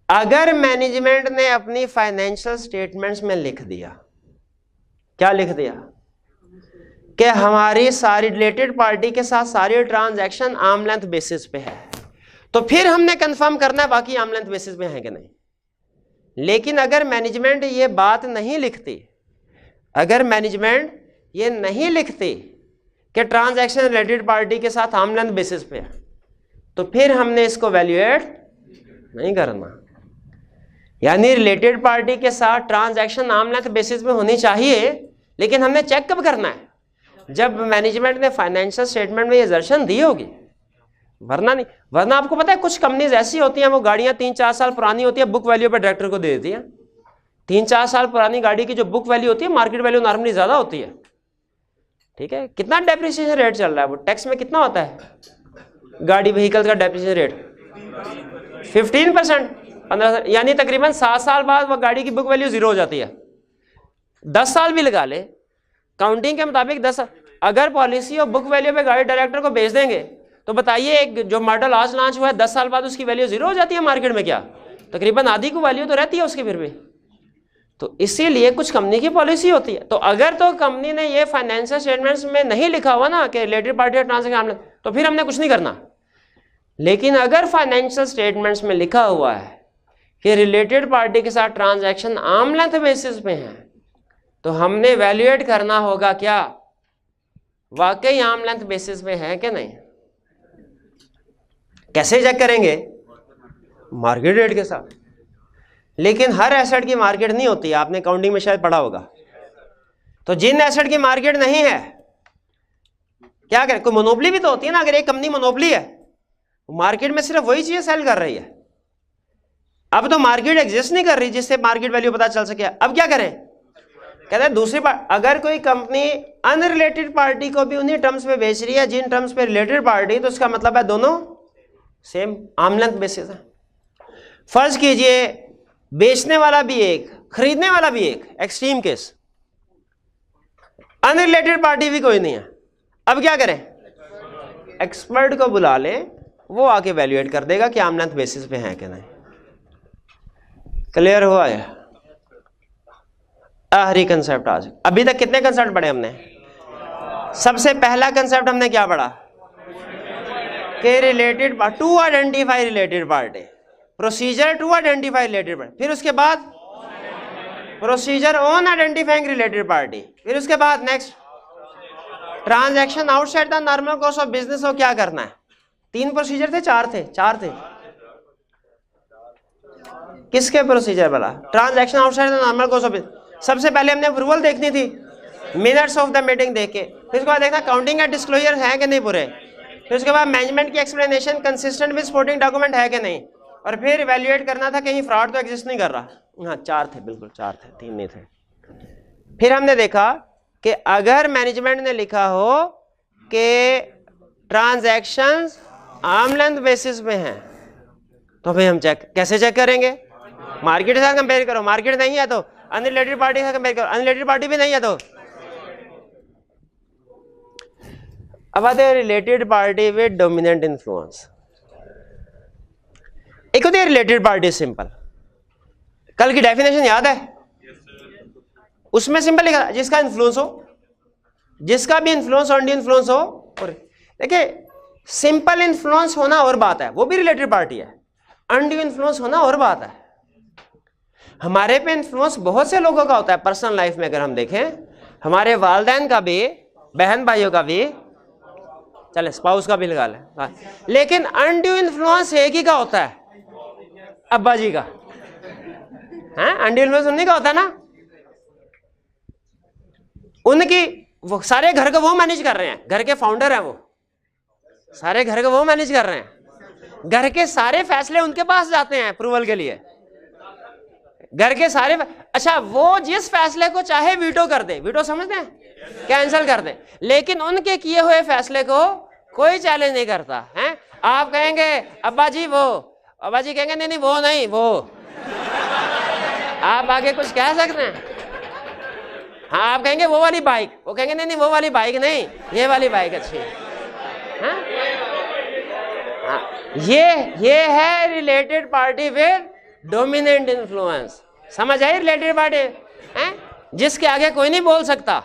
अगर मैनेजमेंट ने अपनी फाइनेंशियल स्टेटमेंट्स में लिख दिया, क्या लिख दिया कि हमारी सारी रिलेटेड पार्टी के साथ सारी ट्रांजैक्शन आर्म लेंथ बेसिस पे है, तो फिर हमने कंफर्म करना है बाकी आर्म लेंथ बेसिस पे है कि नहीं। लेकिन अगर मैनेजमेंट ये बात नहीं लिखती, अगर मैनेजमेंट ये नहीं लिखती कि ट्रांजैक्शन रिलेटेड पार्टी के साथ आर्म लेंथ बेसिस पे है, तो फिर हमने इसको वैल्यूएट नहीं करना। यानी रिलेटेड पार्टी के साथ ट्रांजैक्शन आर्म लेंथ बेसिस पे होनी चाहिए, लेकिन हमने चेक कब करना है? जब मैनेजमेंट ने फाइनेंशियल स्टेटमेंट में ये असर्शन दी होगी, वरना नहीं। वरना आपको पता है कुछ कंपनीज ऐसी होती हैं, वो गाड़ियां 3-4 साल पुरानी होती है, बुक वैल्यू पर डायरेक्टर को दे देती है। 3-4 साल पुरानी गाड़ी की जो बुक वैल्यू होती है, मार्केट वैल्यू नॉर्मली ज्यादा होती है, ठीक है, कितना डेप्रिसिएशन रेट चल रहा है, वो टैक्स में कितना होता है गाड़ी व्हीकल का डेप्रिसिएशन रेट 15%, 15, यानी तकरीबन 7 साल बाद वो गाड़ी की बुक वैल्यू 0 हो जाती है। 10 साल भी लगा ले, काउंटिंग के मुताबिक 10, अगर पॉलिसी और बुक वैल्यू पे गाड़ी डायरेक्टर को बेच देंगे तो बताइए एक जो मॉडल आज लॉन्च हुआ है 10 साल बाद उसकी वैल्यू 0 हो जाती है मार्केट में, क्या तकरीबन आधी की वैल्यू तो रहती है उसकी फिर भी। तो इसीलिए कुछ कंपनी की पॉलिसी होती है। तो अगर तो कंपनी ने ये फाइनेंशियल स्टेटमेंट्स में नहीं लिखा हुआ ना कि रिलेटेड पार्टी ट्रांजैक्शन, तो फिर हमने कुछ नहीं करना। लेकिन अगर फाइनेंशियल स्टेटमेंट्स में लिखा हुआ है कि रिलेटेड पार्टी के साथ ट्रांजैक्शन आर्म लेंथ बेसिस पे हैं, तो हमने वैल्यूएट करना होगा क्या वाकई आर्म लेंथ बेसिस पे है कि नहीं। कैसे चेक करेंगे? मार्केट रेट के साथ। लेकिन हर एसेट की मार्केट नहीं होती, आपने काउंटिंग में शायद पढ़ा होगा। तो जिन एसेट की मार्केट नहीं है क्या करें? कोई मोनोपोली भी तो होती है ना। अगर एक कंपनी मोनोपोली है, मार्केट में सिर्फ वही चीजें सेल कर रही है, अब तो मार्केट एग्जिस्ट नहीं कर रही जिससे मार्केट वैल्यू पता चल सके, अब क्या करें? कहते हैं दूसरी बात, अगर कोई कंपनी अनरिलेटेड पार्टी को भी उन्हीं टर्म्स पे बेच रही है जिन टर्म्स पे रिलेटेड पार्टी, तो उसका मतलब है दोनों सेम आर्म लेंथ बेसिस है। फर्ज कीजिए बेचने वाला भी एक, खरीदने वाला भी एक, एक्सट्रीम केस, अनरिलेटेड पार्टी भी कोई नहीं है। अब क्या करें? एक्सपर्ट को बुला ले, वो आके वैल्यूएट कर देगा कि आर्म लेंथ बेसिस पे है कि नहीं। क्लियर हुआ है? आखिरी कंसेप्ट आज, अभी तक कितने कंसेप्ट पढ़े हमने? सबसे पहला कंसेप्ट हमने क्या पढ़ा कि related to identify related party, procedure to identify related party, फिर उसके बाद procedure on identifying related party, फिर उसके बाद next transaction outside the normal course of business हो क्या करना है। 3 प्रोसीजर थे, 4 थे, 4 थे। किसके प्रोसीजर वाला? Transaction outside the normal course of business. सबसे पहले हमने अप्रूवल देखनी थी, मिनट्स ऑफ द मीटिंग देख के, फिर उसके बाद देखना काउंटिंग का डिस्क्लोजर है कि नहीं पूरे, फिर उसके बाद मैनेजमेंट की explanation consistent with supporting document है कि नहीं, और फिर इवैल्यूएट करना था कहीं फ्रॉड तो एग्जिस्ट नहीं कर रहा। हाँ 4 थे, बिल्कुल 4 थे, 3 नहीं थे। फिर हमने देखा कि अगर मैनेजमेंट ने लिखा हो कि ट्रांजैक्शंस आर्म लेंथ बेसिस पे हैं, तो फिर हम कैसे चेक करेंगे? मार्केट के साथ कंपेयर करो, मार्केट नहीं है तो अनरिलेटेड पार्टी के साथ कंपेयर करो, अनरिलेटेड पार्टी भी नहीं है तो। अब आते हैं related party with dominant influence. एक होती है रिलेटेड पार्टी सिंपल, कल की डेफिनेशन याद है? उसमें सिंपल लिखा जिसका इन्फ्लुएंस हो, जिसका भी इन्फ्लुएंस और अनड्यू इन्फ्लुएंस हो। देखिए सिंपल इन्फ्लुएंस होना और बात है, वो भी रिलेटेड पार्टी है। अनड्यू इन्फ्लुएंस होना और बात है। हमारे पे इन्फ्लुएंस बहुत से लोगों का होता है पर्सनल लाइफ में, अगर हम देखें हमारे वालिदैन का भी, बहन भाइयों का भी, चले स्पाउस का भी लगा लें, लेकिन अनड्यू इन्फ्लुएंस एक ही का होता है, अब्बा जी का। हैं अनड्यू इन्फ्लुएंस उन्हीं का होता है ना, उनकी, वो सारे घर को वो मैनेज कर रहे हैं, घर के फाउंडर हैं वो, सारे घर को वो मैनेज कर रहे हैं, घर के सारे फैसले उनके पास जाते हैं अप्रूवल के लिए, घर के सारे। अच्छा वो जिस फैसले को चाहे वीटो कर दे, वीटो समझते हैं, कैंसिल कर दे, लेकिन उनके किए हुए फैसले को कोई चैलेंज नहीं करता है। आप कहेंगे अब्बा जी वो, अब्बा जी कहेंगे नहीं नहीं वो नहीं वो, आप आगे कुछ कह सकते हैं? हाँ आप कहेंगे वो वाली बाइक, वो कहेंगे नहीं नहीं वो वाली बाइक नहीं, ये वाली बाइक अच्छी है। हाँ? हाँ, ये है related party with dominant influence. समझ आई? रिलेटेड पार्टी है जिसके आगे कोई नहीं बोल सकता।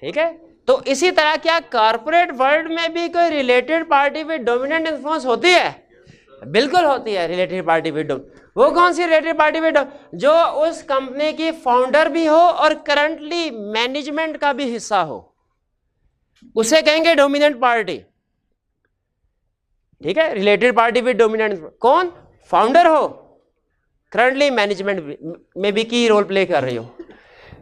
ठीक है, तो इसी तरह क्या कॉर्पोरेट वर्ल्ड में भी कोई related party with dominant influence होती है? बिल्कुल होती है रिलेटेड पार्टी विद। वो कौन सी रिलेटेड पार्टी विद? जो उस कंपनी की फाउंडर भी हो और करंटली मैनेजमेंट का भी हिस्सा हो, उसे कहेंगे डोमिनेंट पार्टी। ठीक है, रिलेटेड पार्टी विद डोमिनेंट, कौन? फाउंडर हो, करंटली मैनेजमेंट में भी की रोल प्ले कर रही हो,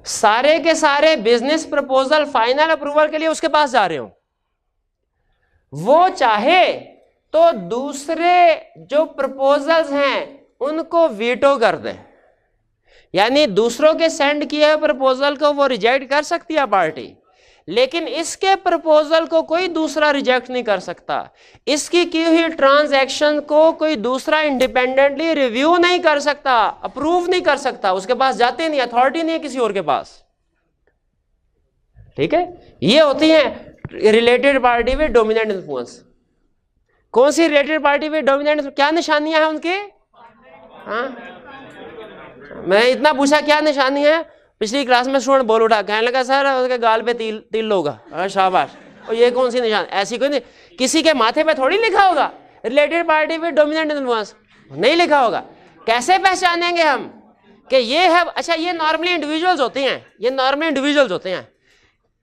सारे के सारे बिजनेस प्रपोजल फाइनल अप्रूवल के लिए उसके पास जा रहे हो, वो चाहे तो दूसरे जो प्रपोजल्स हैं उनको वीटो कर दे, यानी दूसरों के सेंड किए हुए प्रपोजल को वो रिजेक्ट कर सकती है पार्टी, लेकिन इसके प्रपोजल को कोई दूसरा रिजेक्ट नहीं कर सकता, इसकी की हुई ट्रांजैक्शन को कोई दूसरा इंडिपेंडेंटली रिव्यू नहीं कर सकता, अप्रूव नहीं कर सकता, उसके पास जाते नहीं, अथॉरिटी नहीं है किसी और के पास। ठीक है, ये होती है related party with dominant influence. कौन सी रिलेटेड पार्टी विद डोमिनेंट, क्या निशानियां हैं उनके? हाँ, मैं इतना पूछा क्या निशानी है, पिछली क्लास में स्टूडेंट बोल उठा, कहने लगा सर उसके गाल पे तिल होगा। शाबाश, और ये कौन सी निशान? ऐसी कोई नहीं, किसी के माथे पे थोड़ी लिखा होगा related party with dominant influence, नहीं लिखा होगा। कैसे पहचानेंगे हम कि ये है? अच्छा, ये नॉर्मली इंडिविजुअल्स होते हैं, ये नॉर्मली इंडिविजुअल्स होते हैं।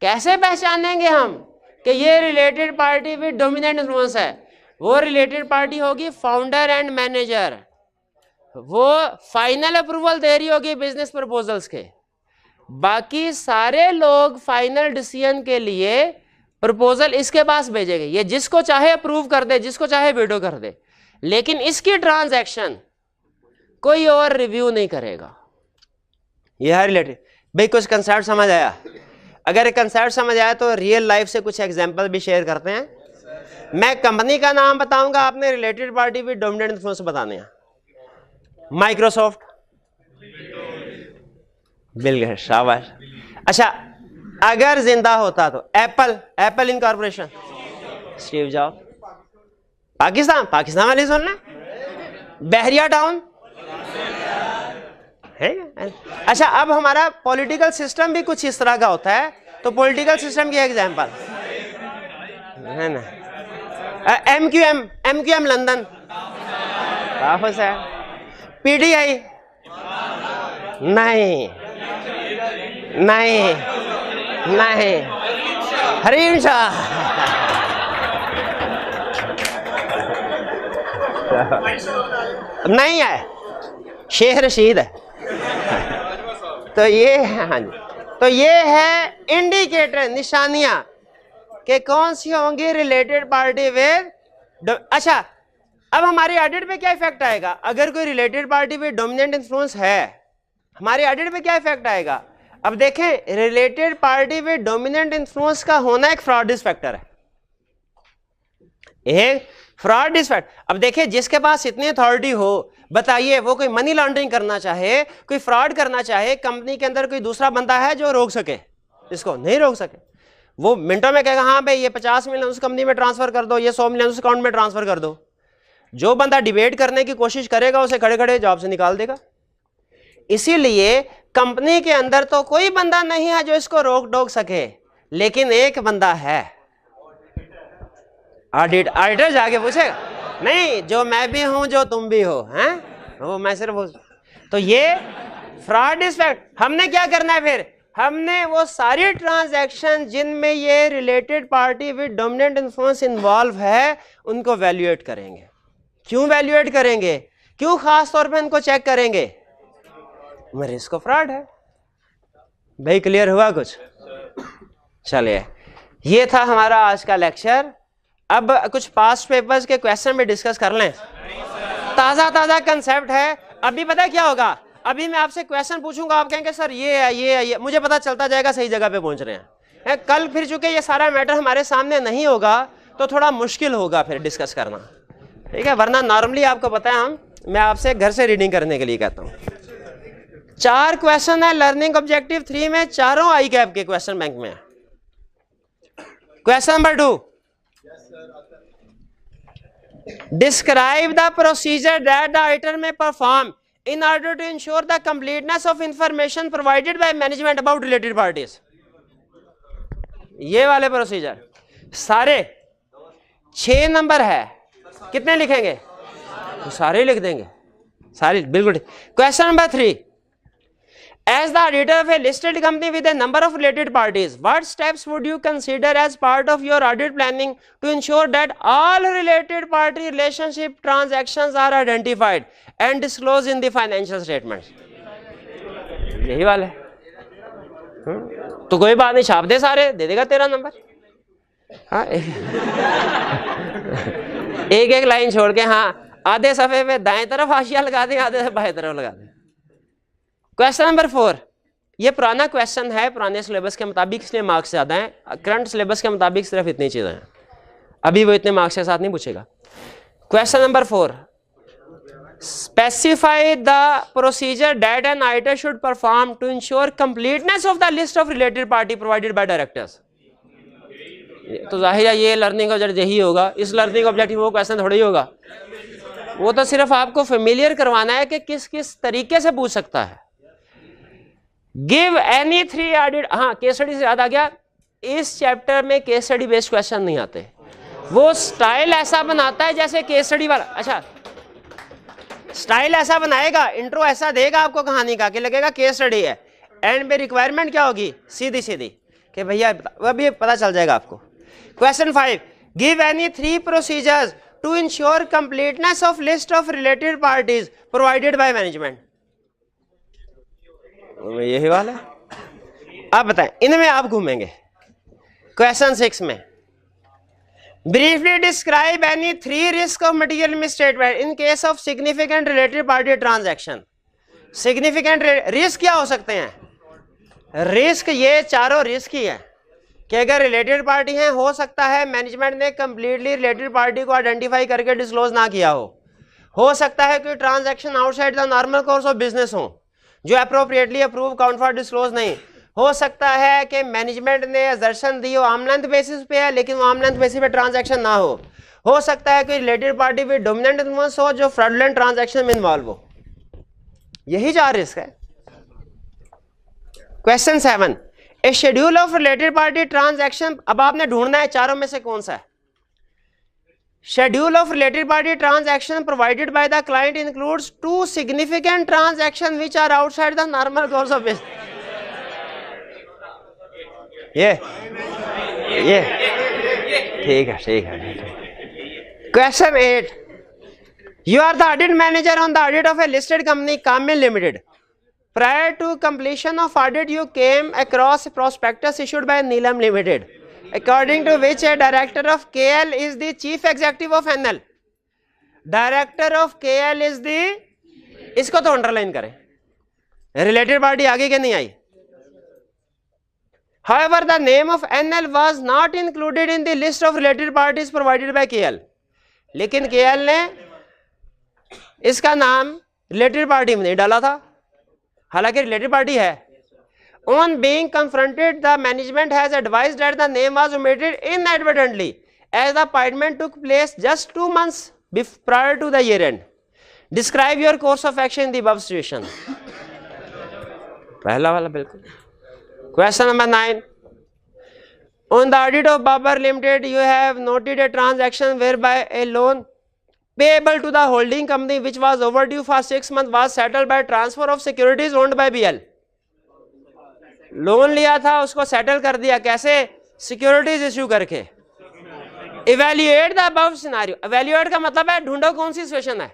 कैसे पहचानेंगे हम कि ये related party with dominant influence है? वो रिलेटेड पार्टी होगी फाउंडर एंड मैनेजर, वो फाइनल अप्रूवल दे रही होगी बिजनेस प्रपोजल्स के, बाकी सारे लोग फाइनल डिसीजन के लिए प्रपोजल इसके पास भेजेंगे, ये जिसको चाहे अप्रूव कर दे, जिसको चाहे वीटो कर दे, लेकिन इसकी ट्रांजैक्शन कोई और रिव्यू नहीं करेगा। यह है रिलेटेड। भाई कुछ कंसेप्ट समझ आया? अगर कंसेप्ट समझ आया तो रियल लाइफ से कुछ एग्जांपल भी शेयर करते हैं। मैं कंपनी का नाम बताऊंगा, आपने related party with dominant influence बताने हैं। माइक्रोसॉफ्ट, बिल गेट्स, शाबाश। अच्छा, अगर जिंदा होता तो Apple incorporation, Steve job. Pakistan वाली सुनना, बहरिया टाउन है। अच्छा, अब हमारा पॉलिटिकल सिस्टम भी कुछ इस तरह का होता है, तो पॉलिटिकल सिस्टम की एग्जांपल है ना, एमक्यूएम लंदन, पीटीआई नहीं, हरीम शाह नहीं है, शेख रशीद है। तो ये, हाँ जी, तो ये है इंडिकेटर, निशानियां कि कौन सी होंगी रिलेटेड पार्टी विद। अच्छा, अब हमारी ऑडिट पे क्या इफेक्ट आएगा? अगर कोई related party with dominant influence है, हमारी ऑडिट पे क्या इफेक्ट आएगा? अब देखें, related party with dominant influence का होना एक फ्रॉड फैक्टर है, एक फ्रॉड फैक्टर। अब देखें, जिसके पास इतनी अथॉरिटी हो, बताइए वो कोई मनी लॉन्ड्रिंग करना चाहे, कोई फ्रॉड करना चाहे, कंपनी के अंदर कोई दूसरा बंदा है जो रोक सके? इसको नहीं रोक सके। वो मिनटों में कहेगा हाँ भाई ये 50 मिलियन उस कंपनी में ट्रांसफर कर दो, ये 100 मिलियन उस अकाउंट में ट्रांसफर कर दो। जो बंदा डिबेट करने की कोशिश करेगा उसे खड़े खड़े जॉब से निकाल देगा। इसीलिए कंपनी के अंदर तो कोई बंदा नहीं है जो इसको रोक टोक सके, लेकिन एक बंदा है, ऑडिटर जाके पूछेगा, नहीं जो मैं भी हूं जो तुम भी हो, हैं वो मैं सिर्फ हो। तो ये फ्रॉड फैक्ट। हमने क्या करना है फिर? हमने वो सारी ट्रांजैक्शन जिनमें ये related party with dominant influence involve है उनको वैल्यूएट करेंगे। क्यों वैल्यूएट करेंगे? क्यों खास तौर पे इनको चेक करेंगे? रिस्क ऑफ फ्रॉड है। भाई क्लियर हुआ कुछ? चलिए, ये था हमारा आज का लेक्चर। अब कुछ पास्ट पेपर्स के क्वेश्चन भी डिस्कस कर लें। ताजा कंसेप्ट है। अभी पता क्या होगा, अभी मैं आपसे क्वेश्चन पूछूंगा, आप कहेंगे सर ये है ये है ये, मुझे पता चलता जाएगा सही जगह पे पहुंच रहे हैं। कल फिर चूंकि ये सारा मैटर हमारे सामने नहीं होगा तो थोड़ा मुश्किल होगा फिर डिस्कस करना, ठीक है? वरना नॉर्मली आपको पता है मैं आपसे घर से रीडिंग करने के लिए कहता हूँ। 4 क्वेश्चन है लर्निंग ऑब्जेक्टिव 3 में, चारों आई कैप के क्वेश्चन बैंक में है। Question number 2, describe the procedure that the auditor में perform in order to ensure the completeness of information provided by management about related parties। ये वाले प्रोसीजर सारे 6 नंबर है, कितने लिखेंगे? तो सारे लिख देंगे, सारे बिल्कुल। Question number 3, as the auditor of a listed company with a number of related parties, what steps would you consider as part of your audit planning to ensure that all related party relationship transactions are identified and disclosed in the financial statements? यही वाला है। तो कोई बात नहीं, छाप दे, सारे दे देगा 13 नंबर। हाँ, एक लाइन छोड़ के, हाँ आधे सफे पे दाएं तरफ हाशिया लगा दें, आधे बाएं तरफ लगा दें। क्वेश्चन नंबर 4, ये पुराना क्वेश्चन है, पुराने सिलेबस के मुताबिक इसलिए मार्क्स ज़्यादा हैं, करंट सिलेबस के मुताबिक सिर्फ इतनी चीज़ें हैं, अभी वो इतने मार्क्स के साथ नहीं पूछेगा। Question number 4, specify the procedure that an auditor should perform to ensure completeness of the list of related party provided by directors. तो जाहिर है ये लर्निंग ऑब्जेक्टिव यही होगा, इस लर्निंग ऑब्जेक्टिव वो क्वेश्चन थोड़ी होगा, वो तो सिर्फ आपको फेमिलियर करवाना है कि किस किस तरीके से पूछ सकता है। गिव एनी 3 ऑडिट, हाँ केस स्टडी से याद आ गया, इस चैप्टर में केस स्टडी बेस्ड क्वेश्चन नहीं आते, वो स्टाइल ऐसा बनाता है जैसे केस स्टडी वाला। अच्छा, स्टाइल ऐसा बनाएगा, इंट्रो ऐसा देगा आपको कहानी का कि लगेगा केस स्टडी है, एंड में रिक्वायरमेंट क्या होगी, सीधी सीधी कि भैया वह भी पता चल जाएगा आपको। Question 5, give any 3 procedures to ensure completeness of list of related parties provided by management. यही वाला है, आप बताएं, इनमें आप घूमेंगे। क्वेश्चन 6 में, briefly describe any 3 risk of material misstatement in case of significant related party transaction. Significant risk क्या हो सकते हैं? रिस्क ये चारों रिस्क ही है कि अगर रिलेटेड पार्टी हैं, हो सकता है मैनेजमेंट ने कंप्लीटली रिलेटेड पार्टी को आइडेंटिफाई करके डिस्क्लोज ना किया हो सकता है कि transaction outside the normal course of business हो जो appropriately approve count for disclose नहीं, हो सकता है कि मैनेजमेंट ने असर्शन दी हो आर्म लेंथ बेसिस पे है लेकिन वो आर्म लेंथ बेसिस पे ट्रांजैक्शन ना हो सकता है कि रिलेटेड पार्टी भी डोमिनेंट इन्फ्लुएंस हो जो फ्रॉडलेंट ट्रांजैक्शन में इन्वॉल्व हो। यही 4 रिस्क है। Question 7, A schedule of related party transaction, अब आपने ढूंढना है चारों में से कौन सा है। Schedule of related party transaction provided by the client includes 2 significant transaction which are outside the normal course of business. ये ठीक है। Question 8, you are the audit manager on the audit of a listed company Kamil limited. Prior to completion of audit, you came across a prospectus issued by Neelam Limited, according to which a director of KL is the chief executive of NL. Director of KL is the, इसको तो underline करें, related party आगे के नहीं आई। However, the name of NL was not included in the list of related parties provided by KL. लेकिन KL ने इसका नाम रिलेटेड पार्टी में नहीं डाला था, हालांकि रिलेटेड पार्टी है। On being confronted, the management has advised that the name was omitted inadvertently as the appointment took place just 2 months prior to the year end. Describe your course of action in the above situation. पहला वाला बिल्कुल। Question number 9. On the audit of Babar Limited, you have noted a transaction whereby a loan payable to the holding company which was overdue for 6 months was settled by transfer of securities owned by BL. Loan लिया था उसको settle कर दिया, कैसे? Securities issue करके। Evaluate the above scenario, evaluate का मतलब है ढूंढो कौन सी सिचुएशन है,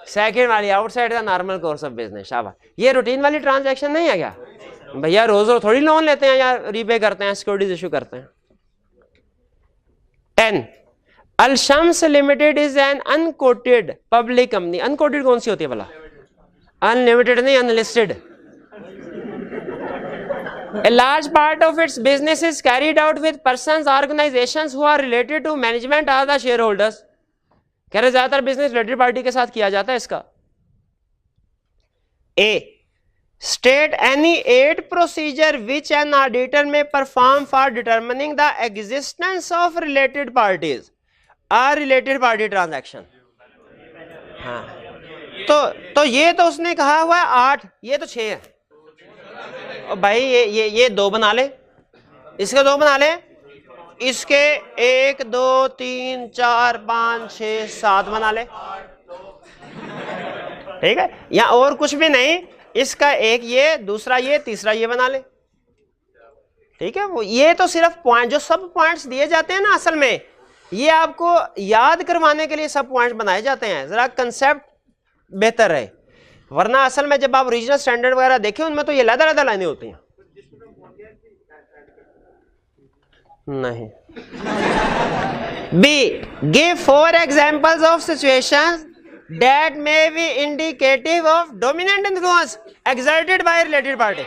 सेकंड वाली, outside the normal course of business. शाबाश, ये रूटीन वाली ट्रांजैक्शन नहीं है क्या भैया? रोज रोज थोड़ी लोन लेते हैं या रीपे करते हैं, सिक्योरिटीज इश्यू करते हैं। 10, Al Shams limited is an unquoted public company. Unquoted कौन सी होती है भला? अनलिमिटेड नहीं, unlisted. A large part of its business is carried out with persons, organizations who are related to management or the shareholders. कह रहे ज्यादातर business related party के साथ किया जाता है इसका। A, state any 8 procedure which an auditor may perform for determining the existence of related parties or related party transaction. हाँ, तो ये तो उसने कहा हुआ है 8, ये तो 6 है। भाई ये 2 बना ले, इसके 2 बना ले, इसके 1 2 3 4 5 6 7 बना ले, ठीक है? या और कुछ भी नहीं, इसका एक ये, दूसरा ये, तीसरा ये बना ले, ठीक है? वो ये तो सिर्फ पॉइंट, जो सब पॉइंट्स दिए जाते हैं ना, असल में ये आपको याद करवाने के लिए सब पॉइंट्स बनाए जाते हैं, जरा कंसेप्ट बेहतर है। वरना असल में जब आप रीजनल स्टैंडर्ड वगैरह देखें उनमें तो ये लदा लाइनें होती हैं। नहीं। B, give 4 examples of situations that may be indicative of dominant influence exerted by related party.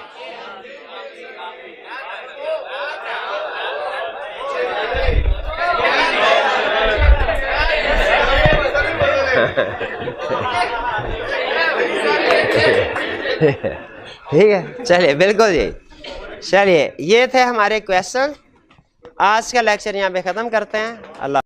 ठीक है, चलिए बिल्कुल जी। चलिए ये थे हमारे क्वेश्चन। आज का लेक्चर यहाँ पे ख़त्म करते हैं। अल्लाह।